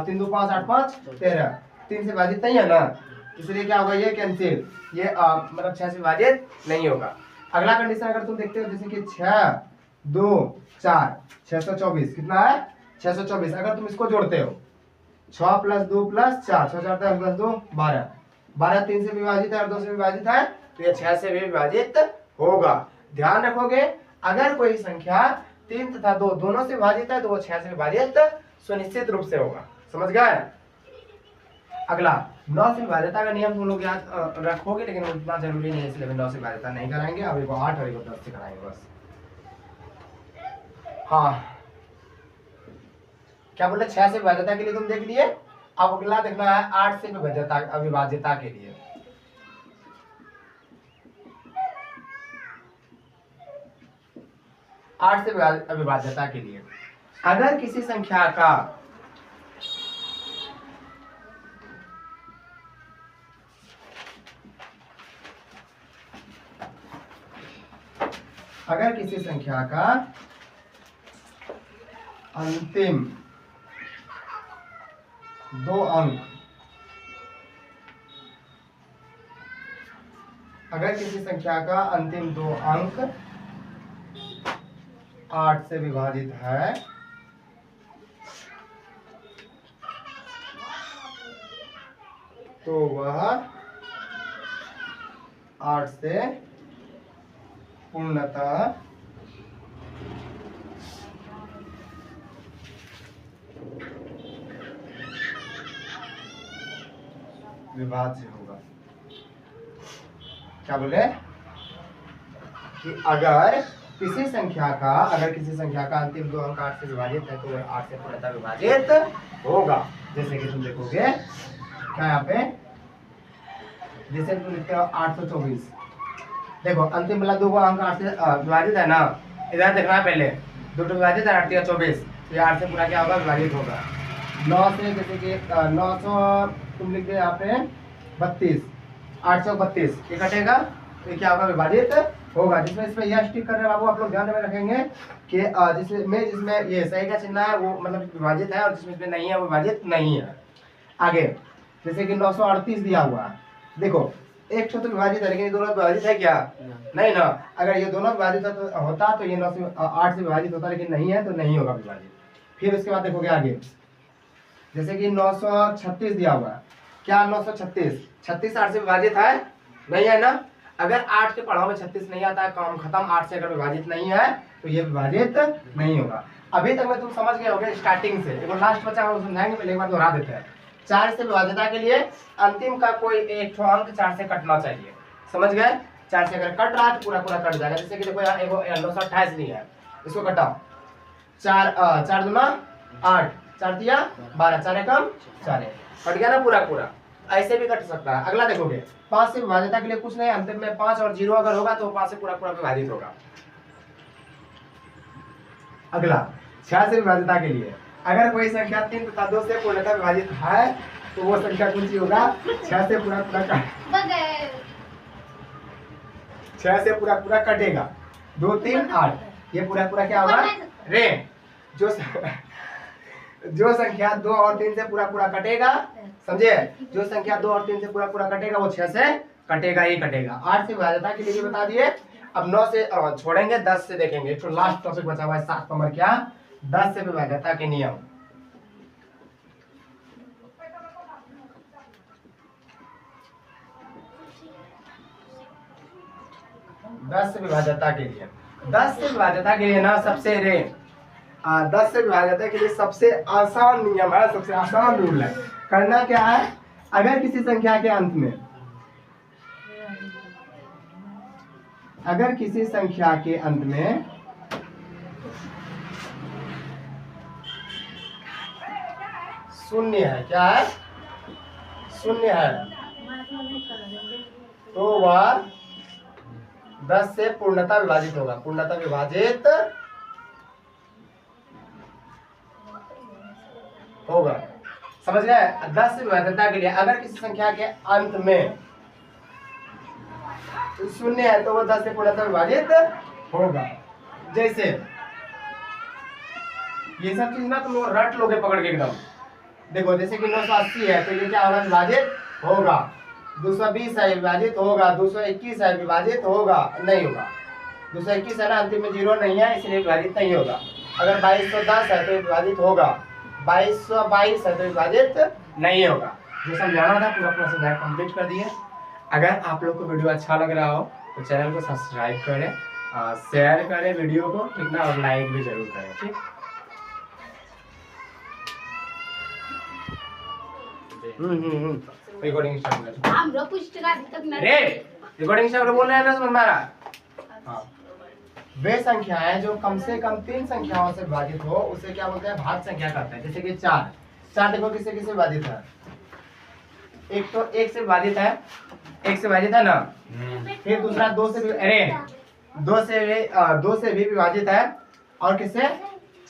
3 2 5 8 5 13। 3 से विभाजित नहीं है ना, इसलिए क्या होगा? ये कैंसिल, ये मतलब 6 से विभाजित नहीं होगा। अगला कंडीशन अगर तुम देखते हो, जैसे कि 6 2 4 624 कितना है? 624। अगर तुम इसको जोड़ते हो 6 + 2 + 4 6 4 10 + 2 12, 12 3 से विभाजित है और 2 से विभाजित है, तो ये 6 से भी विभाजित होगा। ध्यान रखोगे, अगर कोई संख्या 3 तथा 2 दोनों से विभाजित है तो वो 6 से विभाजित सुनिश्चित रूप से होगा। समझ गए? अगला 9 से विभाज्यता का नियम तुम लोग याद रखोगे, लेकिन उतना जरूरी नहीं है, इसलिए 9 से विभाज्यता नहीं कराएंगे। अब एक 8 और एक 10 से कराएंगे बस। हाँ, क्या बोले? 6 से विभाज्यता के लिए तुम देख लिए, अब अगला देखना है 8 से विभाज्यता के लिए। अविभाज्यता के लिए अगर किसी संख्या का अंतिम 2 अंक, अगर किसी संख्या का अंतिम 2 अंक 8 से विभाजित है तो वह 8 से पूर्णतः विभाज्य होगा। क्या बोले? कि अगर किसी संख्या का अंतिम 2 अंक 8 से विभाजित है तो वह 8 से पूर्णतः विभाजित होगा। जैसे कि तुम देखोगे क्या यहाँ पे, जैसे तुम लिखते हो 824, देखो अंतिम वाला 2 अंक 8 से विभाजित है ना, इधर देखना है पहले, 2 विभाजित है 8 24, तो ये 8 से पूरा क्या होगा? विभाजित होगा। 9 से जैसे कि 900 तुम लिख दे यहाँ पे 32, 832 ये कटेगा, तो ये क्या होगा? विभाजित होगा। जिसमें इसमें यह टिक कर रहे बाबू, आप लोग ध्यान में रखेंगे कि जिसमें ये सही का चिन्ह है वो मतलब विभाजित है, और जिसमें नहीं है वो विभाजित नहीं है। आगे जैसे कि 938 दिया हुआ है, देखो एक तो विभाजित है, लेकिन ये दोनों विभाजित है क्या? नहीं ना। अगर ये दोनों विभाजित होता तो ये 9 से 8 से विभाजित होता, लेकिन नहीं है तो नहीं होगा विभाजित। फिर उसके बाद देखोगे आगे, जैसे कि 936 दिया हुआ है, क्या 936 36 8 से विभाजित है? नहीं है ना। अगर 8 के पढ़ाओ में 36 नहीं आता है, काम खत्म। 8 से अगर विभाजित नहीं है तो ये विभाजित नहीं होगा। अभी तक में तुम समझ गए होगे स्टार्टिंग से, एक लास्ट बचा हम समझाएंगे, पहले एक बार दोहरा देते हैं। 4 से विभाज्यता के लिए अंतिम का कोई एक अंक 4 से कटना चाहिए। समझ गए? 4 से अगर कट रहा है तो पूरा पूरा कट जाएगा। जैसे कि देखो यहाँ 928 नहीं है, इसको कटाओ, 4 दूना 8, 4 दिया 12, 4 एकम 4, कट गया ना पूरा पूरा। ऐसे भी कट सकता है। अगला देखोगे 5 से विभाज्यता के लिए कुछ नहीं, अंतिम में 5 और 0 अगर होगा तो 5 से पूरा पूरा विभाजित होगा। अगला 6 से विभाज्यता के लिए अगर कोई संख्या 3 तथा 2 से पूर्णतः विभाजित है तो वो संख्या कौन सी होगा? 6 से पूरा पूरा 6 से पूरा पूरा कटेगा। 2 3 8, ये पूरा पूरा क्या होगा? रे जो संख्या 2 और 3 से पूरा पूरा कटेगा, समझे? जो संख्या 2 और 3 से पूरा पूरा कटेगा वो 6 से कटेगा ही कटेगा। 8 से विभाज्यता के लिए भी बता दिए। अब 9 से छोड़ेंगे, 10 से देखेंगे। तो लास्ट टॉपिक बचा हुआ है 7 नंबर, क्या? 10 से विभाज्यता के नियम। 10 से विभाज्यता के लिए 10 से विभाज्यता के लिए ना 10 से विभाज्यता के लिए सबसे आसान नियम है, सबसे आसान रूल है। करना क्या है? अगर किसी संख्या के अंत में शून्य है, क्या है? शून्य है, तो वह 10 से पूर्णतः विभाजित होगा। पूर्णतः विभाजित होगा। समझ गए? 10 से विभाज्यता के लिए अगर किसी संख्या के अंत में शून्य है तो वो 10 से पूर्णतः विभाजित होगा। जैसे ये सब चीज ना तुम लोग रट लोगे पकड़ के एकदम। देखो जैसे कि 980 है तो ये क्या होगा, विभाजित होगा। 220 है विभाजित होगा। 221 है विभाजित होगा, नहीं होगा। 221 है ना, अंतिम में 0 नहीं है इसलिए विभाजित नहीं होगा। अगर 2210 है तो विभाजित होगा। 2222 है तो विभाजित नहीं होगा। जो समझाना था पूरा अपना समझा कंप्लीट कर दिए। अगर आप लोग को वीडियो अच्छा लग रहा हो तो चैनल को सब्सक्राइब करें, शेयर करें वीडियो को, ठीक ना, और लाइक भी जरूर करें, ठीक। रिकॉर्डिंग स्टार्ट कर। हम लोग पुस्तका तक न रे रिकॉर्डिंग स्टार्ट बोल रहे हैं ना, समझ में आ रहा? हाँ, वे संख्याएं जो कम से कम 3 संख्याओं से विभाजित हो उसे क्या बोलते हैं, भाज्य संख्या कहते हैं। जैसे कि 4 देखो किससे किससे विभाजित है, एक तो 1 से विभाजित है, 1 से विभाजित है ना। फिर दूसरा 2 से, अरे 2 से भी विभाजित है, और किससे,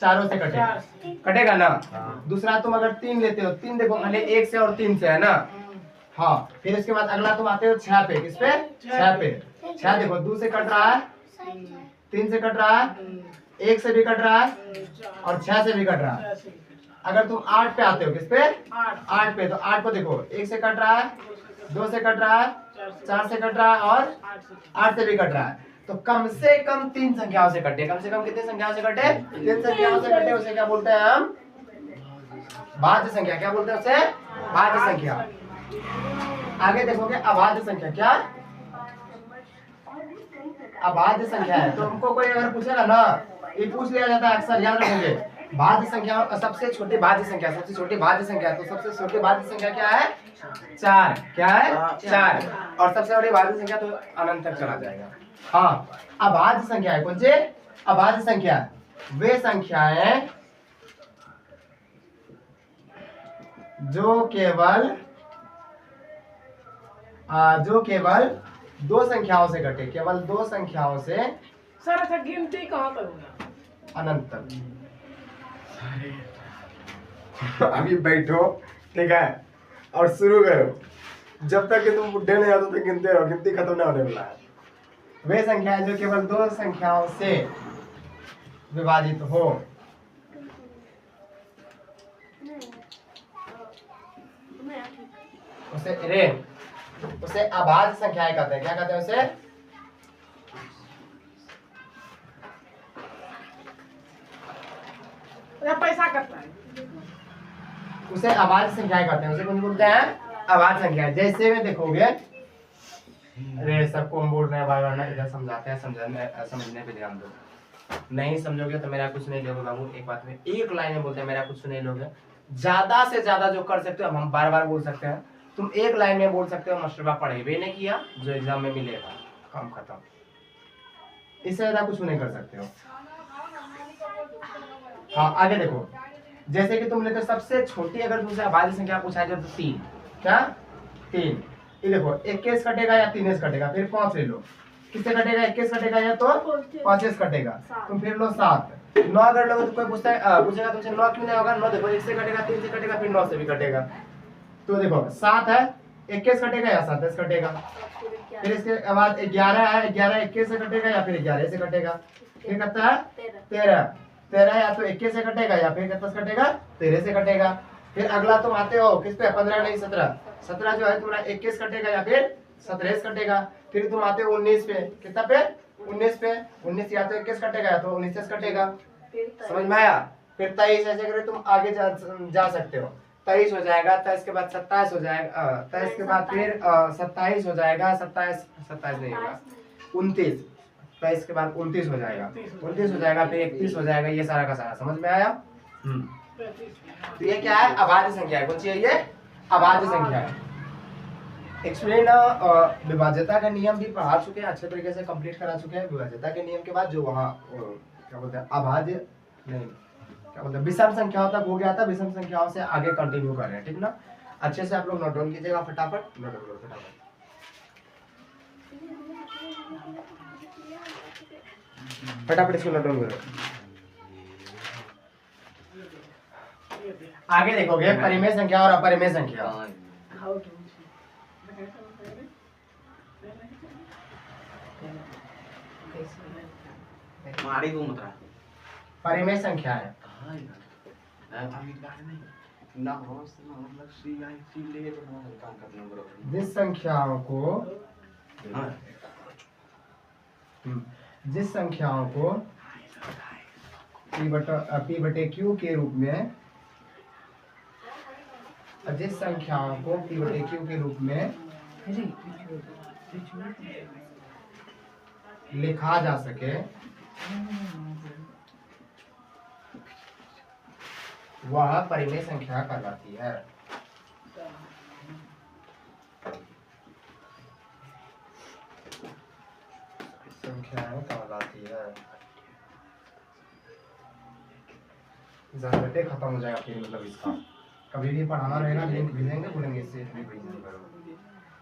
4 से कटेगा ना। दूसरा तुम अगर 3 लेते हो, 3 देखो पहले 1 से और 3 से है ना। हाँ, फिर इसके बाद अगला तुम आते हो 6 पे, किस पे, 6 पे। 6 देखो 2 से कट रहा है, 3 से कट रहा है, 1 से भी कट रहा है, और 6 से भी कट रहा है। अगर तुम 8 पे आते हो, किस पे, 8 पे, तो 8 को देखो 1 से कट रहा है, 2 से कट रहा है, 4 से कट रहा है, और 8 से भी कट रहा है। तो कम से कम 3 संख्याओं से कटे। कम से कम कितनी संख्याओं से कटे, 3 संख्याओं से कटे। उसे क्या बोलते हैं हम, भाज्य संख्या। क्या बोलते हैं उसे, भाज्य संख्या। आगे देखोगे अभाज्य संख्या। क्या, अभाज्य संख्या है। तो हमको कोई अगर पूछेगा ना, ये पूछ लिया जाता है अक्सर, याद रखोगे। भाज्य संख्या, सबसे छोटी भाज्य संख्या, सबसे छोटी भाज्य संख्या, तो सबसे छोटी भाज्य संख्या क्या है, 4। क्या है, 4। और सबसे बड़ी भाज्य संख्या तो अनंत तक चला जाएगा। हाँ, अभाज्य संख्या है कौन सी, अभाज्य संख्या वे संख्याएं जो केवल 2 संख्याओं से कटे, केवल 2 संख्याओं से। सर अच्छा गिनती कहाँ तक होगा, अनंत तक। अभी बैठो, ठीक है, और शुरू करो। जब तक कि तुम बुढ़े नहीं हो तब तक गिनते रहो, गिनती खत्म ना होने वाला है। वे संख्याएं जो केवल 2 संख्याओं से विभाजित हो उसे अभाज्य संख्याएं कहते हैं। क्या कहते हैं उसे, पैसा करता है, उसे अभाज्य संख्याएं कहते हैं। उसे कौन बोलते हैं, अभाज्य संख्याएं। जैसे में देखोगे, अरे सबको हम बोल रहे हैं बार बार ना, इधर समझाते हैं, समझने पे ध्यान दो। नहीं समझोगे तो मेरा कुछ नहीं लोगे बाबू। एक बात में एक लाइन में बोलते हैं, मेरा कुछ नहीं लोगे। ज्यादा से ज्यादा जो कर सकते हो हम बार बार बोल सकते हैं। तुम एक लाइन में बोल सकते हो, मास्टर पढ़े भी नहीं किया, जो एग्जाम में मिलेगा, काम खत्म। इससे ज्यादा कुछ नहीं कर सकते हो। हाँ, आगे देखो। जैसे कि तुम लेते सबसे छोटी, अगर तुमसे अभाज्य संख्या पूछा जाए तो 3। क्या, 3। ये देखो 21 कटेगा या 3 कटेगा। फिर 5 ले लो, किससे कटेगा, 21 कटेगा या तो 5 कटेगा। तुम फिर लो 7। 9 अगर लोगे तो कोई पूछेगा तुमसे 9 क्यों नहीं होगा। 9 देखो 1 से कटेगा, 3 से कटेगा, फिर 9 से भी कटेगा। तो देखो 7 है, 21 कटेगा या 27 कटेगा। फिर इसके बाद 11 है, 11 21 से कटेगा या फिर 11 से कटेगा। फिर कहता है 13 या तो 21 से कटेगा या फिर कितना से कटेगा, 13 से कटेगा। फिर अगला तुम आते हो किस पे, 15 नहीं 17। 17 जो है तुम्हारा 21 कटेगा या फिर 17 से कटेगा। फिर तुम आते हो 19 पे, कितना पे, 19 पे। 19 या तो 21 कटेगा या तो 19 से कटेगा। समझ में आया। फिर 23 ऐसे करके तुम आगे जा सकते हो। 23 हो जाएगा, 23 के बाद 27 हो जाएगा, 23 के बाद फिर 27 हो जाएगा, 27 नहीं होगा, 29। 23 के बाद 29 हो जाएगा, 29 हो जाएगा, फिर 31 हो जाएगा। ये सारा का सारा समझ में आया। तो ये क्या है, अभाज्य संख्या है। कौन सी है ये, अभाज्य संख्या है। एक्सप्लेन विभाज्यता का नियम भी पढ़ा चुके हैं, अच्छे तरीके से कंप्लीट करा चुके हैं। विभाज्यता के नियम के बाद जो वहाँ क्या बोलते हैं, अभाज्य नहीं, क्या बोलते हैं, विषम संख्याओं तक हो गया था। विषम संख्याओं से आगे कंटिन्यू कर रहे हैं, ठीक ना। अच्छे से आप लोग नोट डाउन कीजिएगा, फटाफट नोट डाउन करो फटाफट। फटाफट इसको नोट डाउन करो। आगे देखोगे परिमेय संख्या और अपरिमेय संख्या। मारी को मतरा परिमेय संख्या है। हां यार अभी बात नहीं ना हो से मतलब सी आई सी ले तो ना काम करना बराबर जिस संख्याओं को हां जिस संख्याओं को p बटे q के रूप में जिस संख्याओं को p बटे q के रूप में लिखा जा सके वह परिमेय संख्या कहलाती है। संख्याएं कहलाती है। जरूरतें खत्म हो जाएगा फिर मतलब इसका कभी भी पढ़ाना रहेगा लिंक भेजेंगे बोलेंगे इससे भी भेज करो।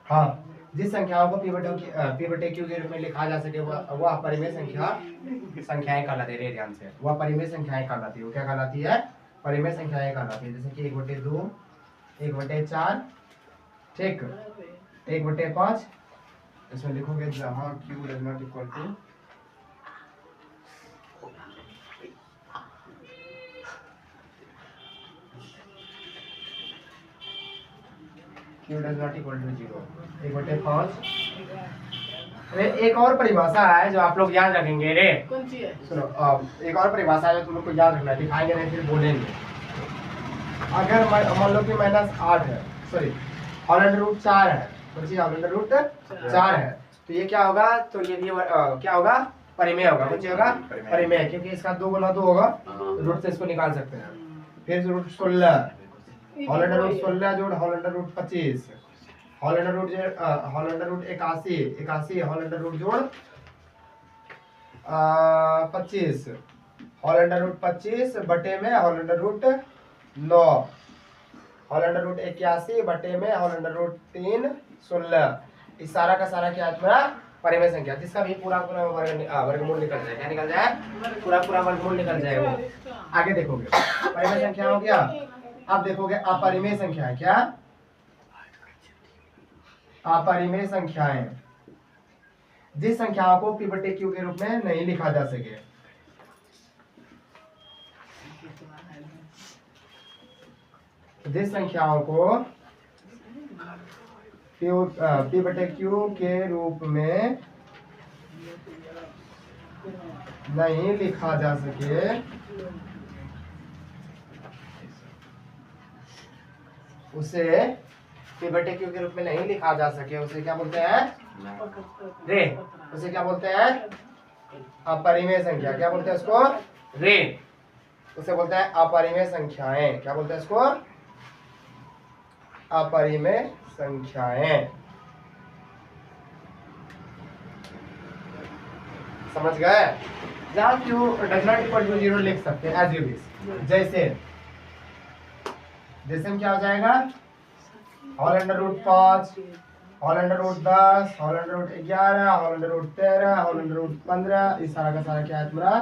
हाँ, जिस संख्याओं को p बटे q के रूप में लिखा जा सके वह परिमेय संख्याएं कहलाती है। ध्यान से, वह परिमेय संख्याएं कहलाती है। वो क्या कहलाती है? परिमेय संख्याएं कहलाती है। जैसे कि 1/2 1/4 ठीक 1/5 इसमें लिखोगे जहां q is not equal to q does not equal to 0 1/5। अरे एक और परिभाषा है जो आप लोग याद रखेंगे। रे कौन सी है? सुनो, एक और परिभाषा है जो तुम लोग को याद रखना है। दिखाएंगे नहीं फिर बोलेंगे। अगर मान लो कि -8 है, सॉरी √4 है, √4 है, तो ये क्या होगा? तो ये भी क्या होगा? परिमेय होगा। कुछ होगा परिमेय, क्योंकि इसका 2 गुना 2 होगा, रूट से इसको निकाल सकते हैं। फिर √16 √16 जोड़ √25 √81 जोड़ 25 √25 बटे में √9 √81 बटे में √3 16। इस सारा का सारा क्या है तुम्हारा? परिमेय संख्या, जिसका भी पूरा वर्गमूल निकल जाए। क्या निकल जाए? पूरा वर्गमूल निकल जाएगा। आगे देखोगे परिमेय संख्या हो गया। अब देखोगे अपरिमेय संख्या है। क्या? अपरिमेय संख्याएं, जिस संख्याओं को p बटे q के रूप में नहीं लिखा जा सके। जिस संख्याओं को p बटे q के रूप में नहीं लिखा जा सके उसे p बटे q के रूप में नहीं लिखा जा सके उसे क्या बोलते हैं? रे। उसे क्या बोलते हैं? अपरिमेय संख्या। क्या बोलते हैं उसको? रे। उसे बोलते हैं अपरिमेय संख्याएं। क्या बोलते हैं इसको? अपरिमेय संख्याएं। समझ गए? जहाँ q does not equal to 0 लिख सकते हैं एज यू विश। जैसे हम क्या हो जाएगा? Whole under root 5 whole under root 10 whole under root 11 whole under root 13 whole under root 15। इस सारा का सारा क्या है तुम्हारा?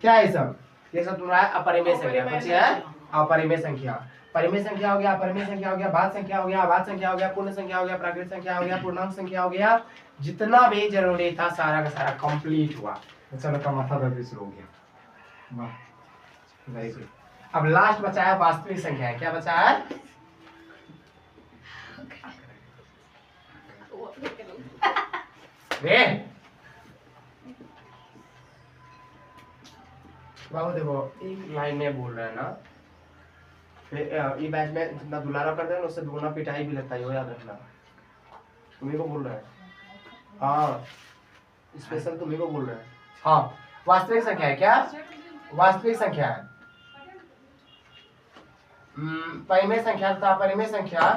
क्या है सब? ये सब तुम्हारा अपरिमेय संख्या। कुछ है अपरिमेय संख्या। परिमेय संख्या हो गया, अपरिमेय संख्या हो गया, भाज्य संख्या हो गया, अभाज्य संख्या हो गया, पूर्ण संख्या हो गया, प्राकृत संख्या हो गया, पूर्णांक संख्या हो गया। जितना भी जरूरी था सारा का सारा कंप्लीट हुआ। चलो का माथा दर्द भी शुरू हो गया। वाह, वेरी गुड। अब लास्ट बचा है वास्तविक संख्या। क्या बचा है? रे बाबू देखो, एक लाइन में बोल रहे हैं ना, फिर ये बैच में जितना दुलारा करते हैं उससे दुगना पिटाई भी लगता है, वो याद रखना। तुम्ही को बोल रहे हैं। हाँ, स्पेशल तुम्ही को बोल रहे हैं। हाँ, वास्तविक संख्या है। क्या वास्तविक संख्या है? परिमेय संख्या तथा अपरिमेय संख्या,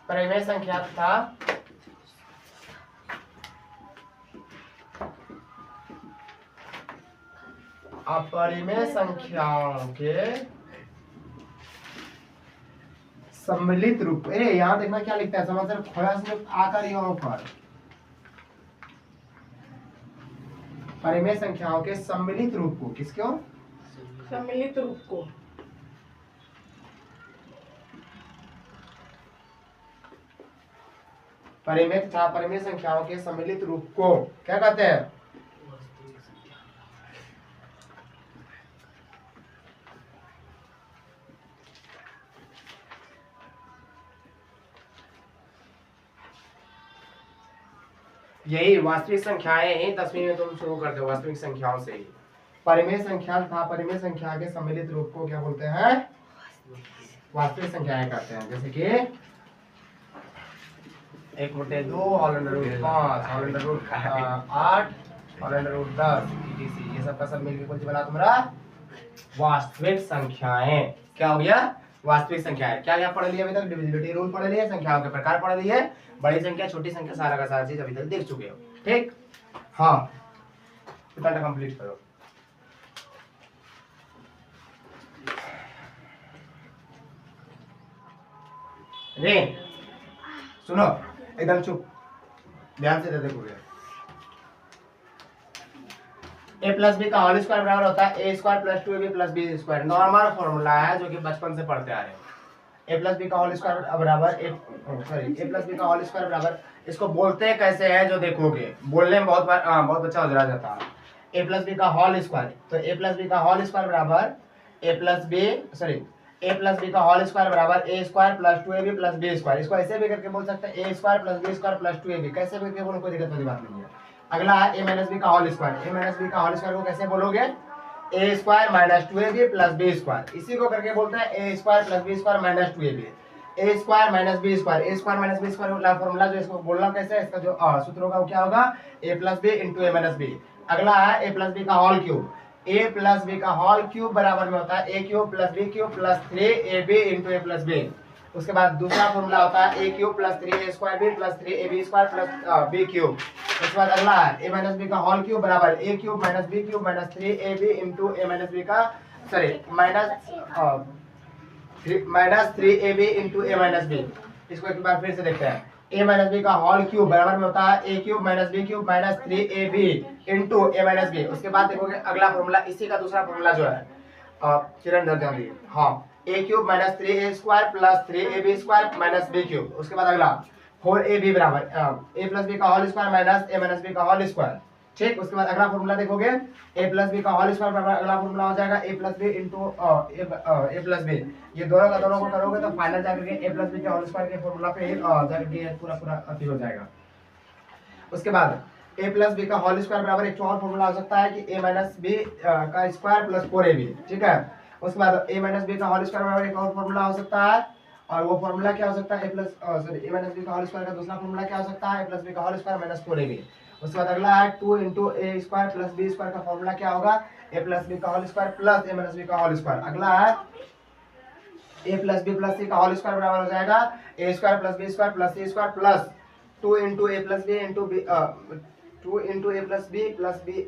परिमेय संख्या तथा अपरिमेय संख्याओं के सम्मिलित रूप। अरे यहाँ देखना क्या लिखता है, समाचार खोया से आकर यहाँ पर परिमेय संख्याओं के सम्मिलित रूप को, किसको? सम्मिलित रूप को। परिमेय तथा परिमेय संख्याओं के सम्मिलित रूप को क्या कहते हैं? यही वास्तविक संख्याएं ही 10वीं में तुम शुरू करते हो वास्तविक संख्याओं से ही। परिमेय संख्या तथा परिमेय संख्या के सम्मिलित रूप को क्या बोलते हैं? वास्तविक संख्याएं कहते हैं। जैसे कि 1/2, whole under root 5, whole under root 8, whole under root 10 etc. ये सब का सब मिलकर कौन सी बना तुम्हारा? वास्तविक संख्याएं। क्या हो गया? वास्तविक संख्याएं। क्या क्या पढ़ लिया अभी तक? डिविजिबिलिटी रूल पढ़ लिए, संख्याओं के प्रकार पढ़ लिए, बड़ी संख्या छोटी संख्या सारा का सारा चीज अभी तक देख चुके हो। ठीक, हाँ इतना कंप्लीट करो। रे सुनो, एकदम चुप, ध्यान से देखोगे। ए प्लस बी का होल स्क्वायर बराबर होता है A square plus 2ab plus B square. Normal formula है जो कि बचपन से पढ़ते आ रहे हैं। ए प्लस बी का होल स्क्वायर बराबर ए प्लस बी का होल स्क्वायर बराबर, इसको बोलते हैं कैसे है जो देखोगे, बोलने में बहुत बार बहुत अच्छा हो जाता है। ए प्लस बी का होल स्क्वायर, तो ए प्लस बी का होल स्क्वायर बराबर ए प्लस बी का होल स्क्वायर बराबर A square plus 2ab plus B square. इसको ऐसे भी करके बोल सकते हैं A square plus B square plus 2ab, कैसे भी करके बोलो, कोई दिक्कत वाली बात नहीं है। अगला है ए माइनस बी का whole square. A minus B का होल स्क्वायर को कैसे बोलोगे? A square minus 2ab plus B square. इसी को करके बोलते हैं A square plus B square minus 2ab। A square minus B square, A square minus B square का फॉर्मूला जो इसको बोलना कैसे है, इसका जो सूत्र होगा वो क्या होगा? A plus B into A minus B. अगला है ए प्लस बी का whole cube. A plus B का होल क्यूब बराबर में होता है A cube plus B cube plus 3ab into A plus B. उसके बाद दूसरा फॉर्मूला होता है A cube plus 3a square B plus 3ab square plus B cube. उसके बाद अगला है ए माइनस बी का होल क्यूब बराबर ए cube minus B cube minus 3ab into A minus B का minus 3ab into A minus B. इसको एक बार फिर से देखते हैं। ए माइनस बी का होल क्यूब बराबर में होता है A cube minus B cube minus 3ab into A minus B. उसके बाद देखोगे अगला फॉर्मूला, इसी का दूसरा फॉर्मूला जो है किरण ध्यान दीजिए, हाँ A cube minus 3a square plus 3ab square minus B cube. उसके बाद अगला 4ab बराबर ए प्लस बी का whole square minus A minus B का होल स्क्वायर। ठीक, उसके बाद अगला फॉर्मूला देखोगे ए प्लस बी का होल स्क्वायर बराबर अगला फॉर्मूला हो जाएगा A plus B into A plus B. ये दोनों का दोनों को करोगे तो फाइनल जाकर के ए प्लस बी के होल स्क्वायर के फॉर्मूला पे जाकर के पूरा अति हो जाएगा। उसके बाद ए प्लस बी का होल स्क्वायर बराबर एक और फॉर्मूला हो सकता है कि ए माइनस बी का स्क्वायर प्लस 4ab। ठीक है, उसके बाद ए माइनस बी का होल स्क्वायर बराबर एक और फॉर्मूला हो सकता है, और वो फॉर्मूला क्या हो सकता है? ए माइनस बी का होल स्क्वायर का दूसरा फॉर्मूला क्या हो सकता है? ए प्लस बी का होल स्क्वायर माइनस 4ab। उसके बाद अगला है 2 into A square plus B square का फॉर्मूला क्या होगा? ए प्लस बी का होल स्क्वायर प्लस ए माइनस बी का होल स्क्वायर। अगला है ए प्लस बी प्लस सी का होल स्क्वायर बराबर हो जाएगा ए square plus B square plus C square plus 2 into A plus B into B 2 into A plus B plus B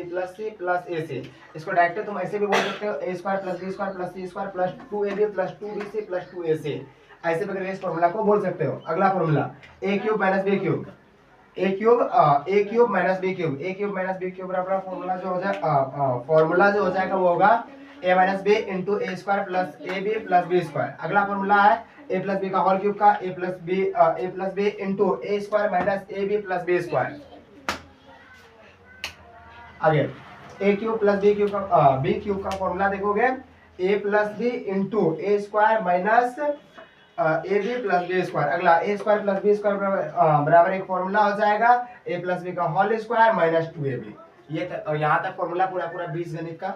plus C plus A C. इसको direct तुम ऐसे भी बोल सकते हो A square plus B square plus C square plus 2ab plus 2bc plus 2ac। ऐसे भी करके इस फॉर्मूला को बोल सकते हो। अगला formula A cube minus B cube, A cube minus B cube, A cube minus B cube बराबर फॉर्मूला जो हो जाएगा वो होगा A minus B into A square plus A B plus B square. अगला फॉर्मूला है ए प्लस बी का whole cube का A plus B into A square minus A B plus B square. आगे A cube plus B cube का formula देखोगे A plus B into A square minus A B plus B square. अगला A square plus B square बराबर एक formula हो जाएगा A plus B का whole square minus 2ab। ये यहाँ तक फॉर्मूला पूरा 20 गणित का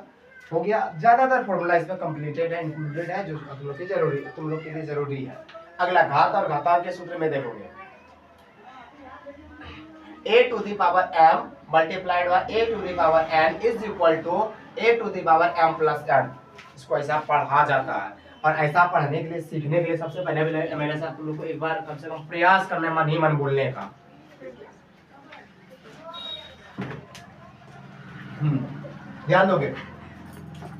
हो गया। ज्यादातर फॉर्मूला इसमें कंप्लीटेड है, इंक्लूडेड है, जो तुम लोग के लिए जरूरी है। अगला घात और घातांक के सूत्र में देखोगे a to the power m multiplied by a to the power n is equal to a to the power m plus n। इसको ऐसा पढ़ा जाता है, और ऐसा पढ़ने के लिए सीखने के लिए सबसे पहले मैंने आप लोगों को एक बार कम से कम प्रयास करना है, मन ही मन बोलने का। ध्यान दोगे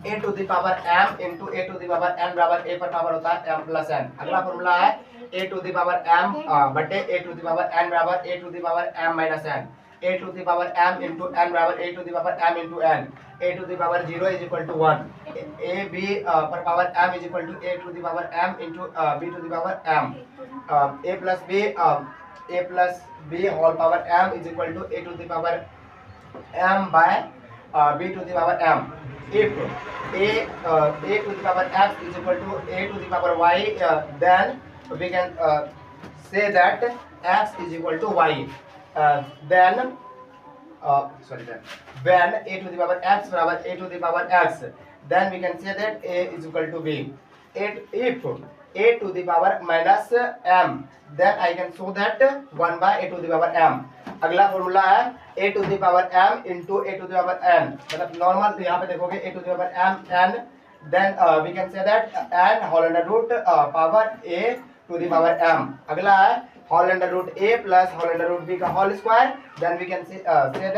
a to the power m into a to the power n बराबर a पर पावर होता है m plus n। अगला फॉर्मूला है a to the power m बटे a to the power n बराबर a to the power m minus n। a to the power m into n बराबर a to the power m into n। a to the power 0 is equal to 1। a b पर power m is equal to a to the power m into b to the power m। a plus b a plus b whole power m is equal to a to the power m by b to the power m. If a to the power x is equal to a to the power y, then we can say that x is equal to y. Then when a to the power x बराबर a to the power x, then we can say that a is equal to b. If a to the power minus m, then I can show that 1 by a to the power m. अगला formula है a to the power m into a to the power n, मतलब normal यहाँ पे देखोगे a to the power m n, then we can say that n whole under root power a to the power m. अगला है whole under root a plus whole under root b का whole square, then we can say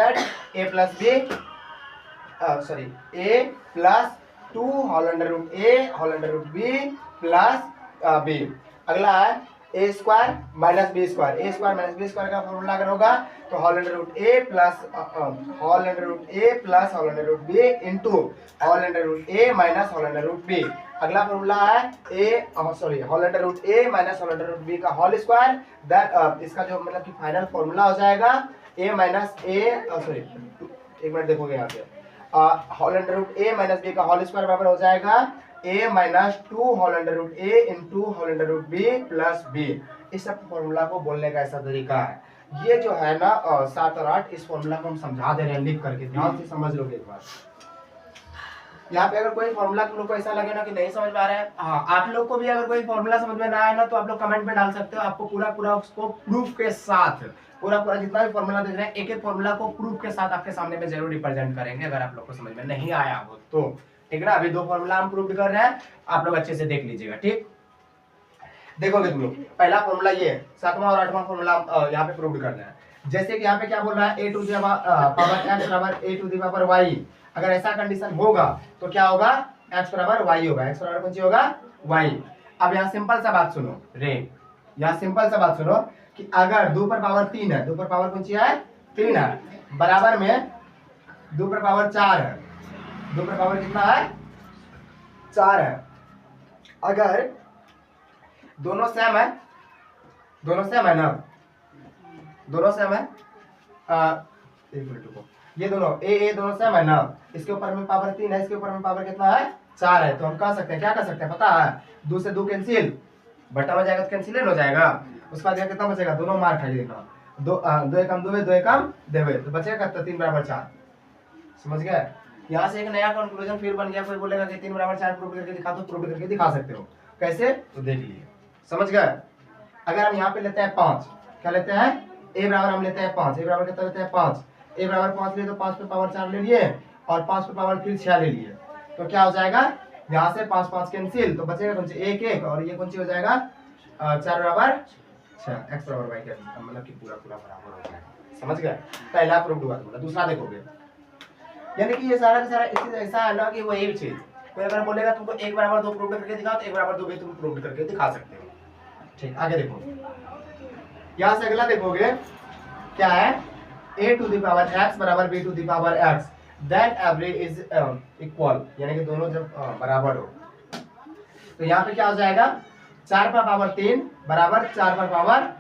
that a plus b a plus 2 whole under root a whole under root b plus b. अगला है a square minus B square, a square minus B square का formula अगर होगा तो whole under root a plus whole under root a plus whole under root b into whole under root a minus whole under root b. अगला formula है whole under root a minus whole under root b का whole square, that इसका जो मतलब कि final formula हो जाएगा a minus a एक मिनट देखोगे यहाँ पे whole under root a minus b का होल स्क्वायर बराबर हो जाएगा a minus 2 whole under root a into whole under root b plus b. इस सब फॉर्मूला को बोलने का ऐसा तरीका है. ये जो है ना 7 और 8, इस फॉर्मूला को हम समझा दे रहे हैं लिख करके, ध्यान से समझ लोगे एक बार. यहाँ पे अगर कोई फॉर्मूला तुम लोग को ऐसा लगे ना कि नहीं समझ में आ रहा है, हाँ आप लोग को भी अगर कोई फॉर्मूला समझ में ना आए ना तो आप लोग कमेंट में डाल सकते हो. आपको पूरा उसको प्रूफ के साथ पूरा जितना भी फॉर्मूला देख रहे हैं एक फॉर्मूला को प्रूफ के साथ आपके सामने में जरूर रिप्रेजेंट करेंगे अगर आप लोग को समझ में नहीं आया हो तो. ठीक है ना, अभी 2 फॉर्मूला हम प्रूव कर रहे हैं, आप लोग अच्छे से देख लीजिएगा. ठीक, देखोगे तुम लोग पहला फॉर्मूला ये 7वां और 8वां फॉर्मूला यहाँ पे प्रूव कर रहे हैं. जैसे कि यहाँ पे क्या बोल रहा है a to the power x बराबर a to the power y. अगर ऐसा कंडीशन होगा तो क्या होगा, x बराबर y होगा, x बराबर कौन सी होगा y. अब यहाँ सिंपल सा बात सुनो रे, यहाँ सिंपल सा बात सुनो कि अगर 2 पर पावर 3 है, 2 पर पावर कौन सी है 3 है, बराबर में 2 पर पावर 4 है, 2 पर पावर कितना है 4 है. अगर दोनों सेम है, दोनों सेम है ना, दोनों सेम है, एक मिनट रुको, ये दोनों ए दोनों सेम है ना, इसके ऊपर में पावर 3 है, इसके ऊपर में पावर कितना है 4 है, तो हम कह सकते हैं, क्या कर सकते हैं पता है, 2 से 2 कैंसिल, बटा में जाएगा तो कैंसिल हो जाएगा. उसके बाद कितना बचेगा, दोनों मार खाई देखना, 2 एकम 2 एकम देवे, तो बचेगा 3 बराबर 4. समझ गए. यहाँ से एक नया कंक्लूजन फिर बन गया. कोई बोलेगा कि 3 बराबर 4 प्रूव करके दिखा, तो प्रूव करके दिखा सकते हो. कैसे, तो देख लीजिए. समझ गए. अगर हम यहाँ पे लेते हैं 5, क्या लेते हैं a बराबर हम लेते हैं 5, a बराबर कितना लेते हैं 5, a बराबर 5 लिए तो 5 पे पावर 4 ले लिए और 5 पे पावर फिर 6 ले लिए, तो क्या हो जाएगा, यहाँ से 5 5 कैंसिल, तो बचेगा कौन सी 1 1 और ये कौन सी हो जाएगा 4 बराबर 6, x बराबर y के मतलब कि पूरा बराबर हो जाएगा. समझ गए. पहला प्रूफ हुआ. दूसरा देखोगे, यानी कि ये सारा का सारा चीज ऐसा है ना कि वो एक चीज, कोई अगर बोलेगा तुमको 1 बराबर 2 प्रूव करके दिखाओ तो 1 बराबर 2 भी तुम प्रूव करके दिखा सकते हो. ठीक, आगे देखो. यहाँ से अगला देखोगे क्या है, a to the power x बराबर b to the power x, that average is equal, यानी कि दोनों जब बराबर हो तो यहाँ पे क्या हो जाएगा, 4 पर पावर 3 बराबर 4 पर पावर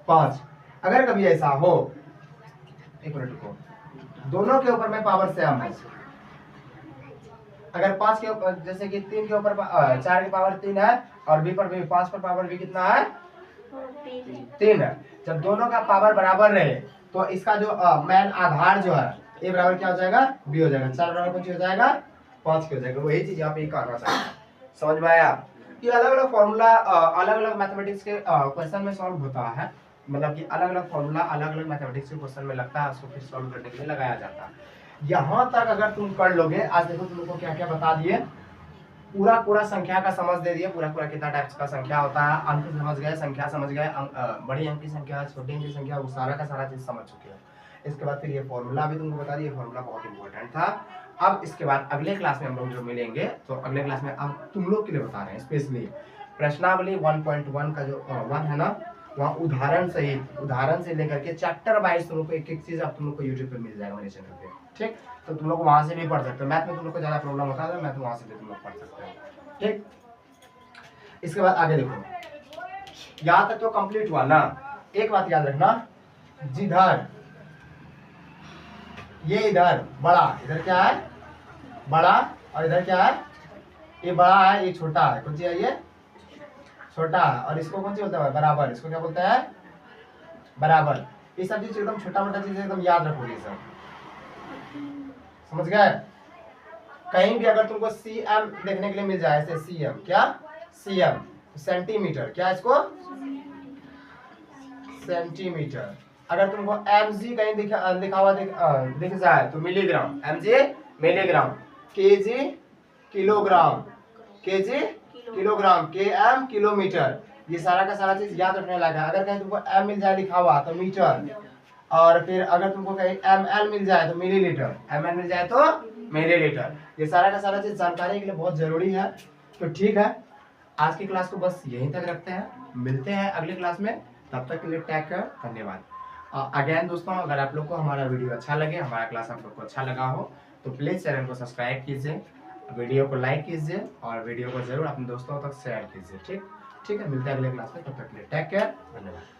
5. अगर कभी ऐसा हो, एक मिनट रुको, दोनों के ऊपर में पावर सेम है, अगर 5 के ऊपर जैसे कि 3 के ऊपर 4 की पावर 3 है और b पर भी 5 पर पावर भी कितना है 3 है, जब दोनों का पावर बराबर रहे तो इसका जो मेन आधार जो है a बराबर क्या हो जाएगा b हो जाएगा, 4 बराबर कुछ हो जाएगा 5 की हो जाएगा. वही चीज यहाँ पे कहना चाहिए. समझ में आया. ये अलग अलग फॉर्मूला अलग अलग मैथमेटिक्स के क्वेश्चन में सॉल्व होता है, मतलब कि अलग अलग फॉर्मूला अलग अलग मैथमेटिक्स के क्वेश्चन में लगता है, उसको फिर सॉल्व करने के लिए लगाया जाता है. यहाँ तक अगर तुम कर लोगे, आज देखो तुम लोग को क्या क्या बता दिए, पूरा संख्या का समझ दे दिए, पूरा कितना टाइप्स का संख्या होता है, अंक समझ गए, संख्या समझ गए, बड़ी अंक की संख्या, छोटी अंक की संख्या, वो सारा का सारा चीज समझ चुके हो. इसके बाद फिर ये फॉर्मूला भी तुमको बता दिए, फॉर्मूला बहुत इंपॉर्टेंट था. अब इसके बाद अगले क्लास में हम लोग जो मिलेंगे, तो अगले क्लास में अब तुम लोग के लिए बता रहे हैं स्पेशली प्रश्नावली 1.1 का जो 1 है ना, वहाँ उदाहरण से लेकर के चैप्टर वाइज तुम लोग को एक चीज अब तुम लोग को यूट्यूब पे मिल जाएगा मेरे चैनल पे. ठीक, तो तुम लोग वहां से भी पढ़ सकते हो. मैथ में तुम लोग को ज्यादा प्रॉब्लम होता है, मैथ वहां से भी तुम लोग पढ़ सकते हो. ठीक, इसके बाद आगे देखो, यहाँ तक तो कंप्लीट हुआ ना. एक बात याद रखना, जिधर ये इधर बड़ा, इधर क्या है बड़ा, और इधर क्या है ये बड़ा है ये छोटा है, कौन सी है ये छोटा है, और इसको कौन सी बोलता है बराबर, इसको क्या बोलता है बराबर। ये सब चीज एकदम छोटा मोटा चीज एकदम याद रखोगे सब, समझ गए। कहीं भी अगर तुमको सीएम देखने के लिए मिल जाए, ऐसे सीएम क्या सीएम सेंटीमीटर, क्या इसको सेंटीमीटर। अगर तुमको एमजी कहीं दिखा हुआ दिख जाए तो milligram, MG milligram, KG kilogram, KG kilogram, KM kilometre, ये सारा का सारा चीज याद रखने लगा। अगर कहीं तुमको एम मिल जाए लिखा हुआ तो मीटर, और फिर अगर तुमको कहीं ml मिल जाए तो मिलीलीटर, ml मिल जाए तो मिलीलीटर, ये सारा का सारा चीज जानकारी के लिए बहुत जरूरी है। तो ठीक है, आज की क्लास को बस यहीं तक रखते हैं, मिलते हैं अगली क्लास में, तब तक के लिए टेक केयर, धन्यवाद। अगेन दोस्तों, अगर आप लोग को हमारा वीडियो अच्छा लगे, हमारा क्लास आप लोग को अच्छा लगा हो तो प्लीज चैनल को सब्सक्राइब कीजिए, वीडियो को लाइक कीजिए, और वीडियो को जरूर अपने दोस्तों तक शेयर कीजिए। ठीक है, मिलते हैं अगले क्लास में, तब तक के लिए टेक केयर, धन्यवाद।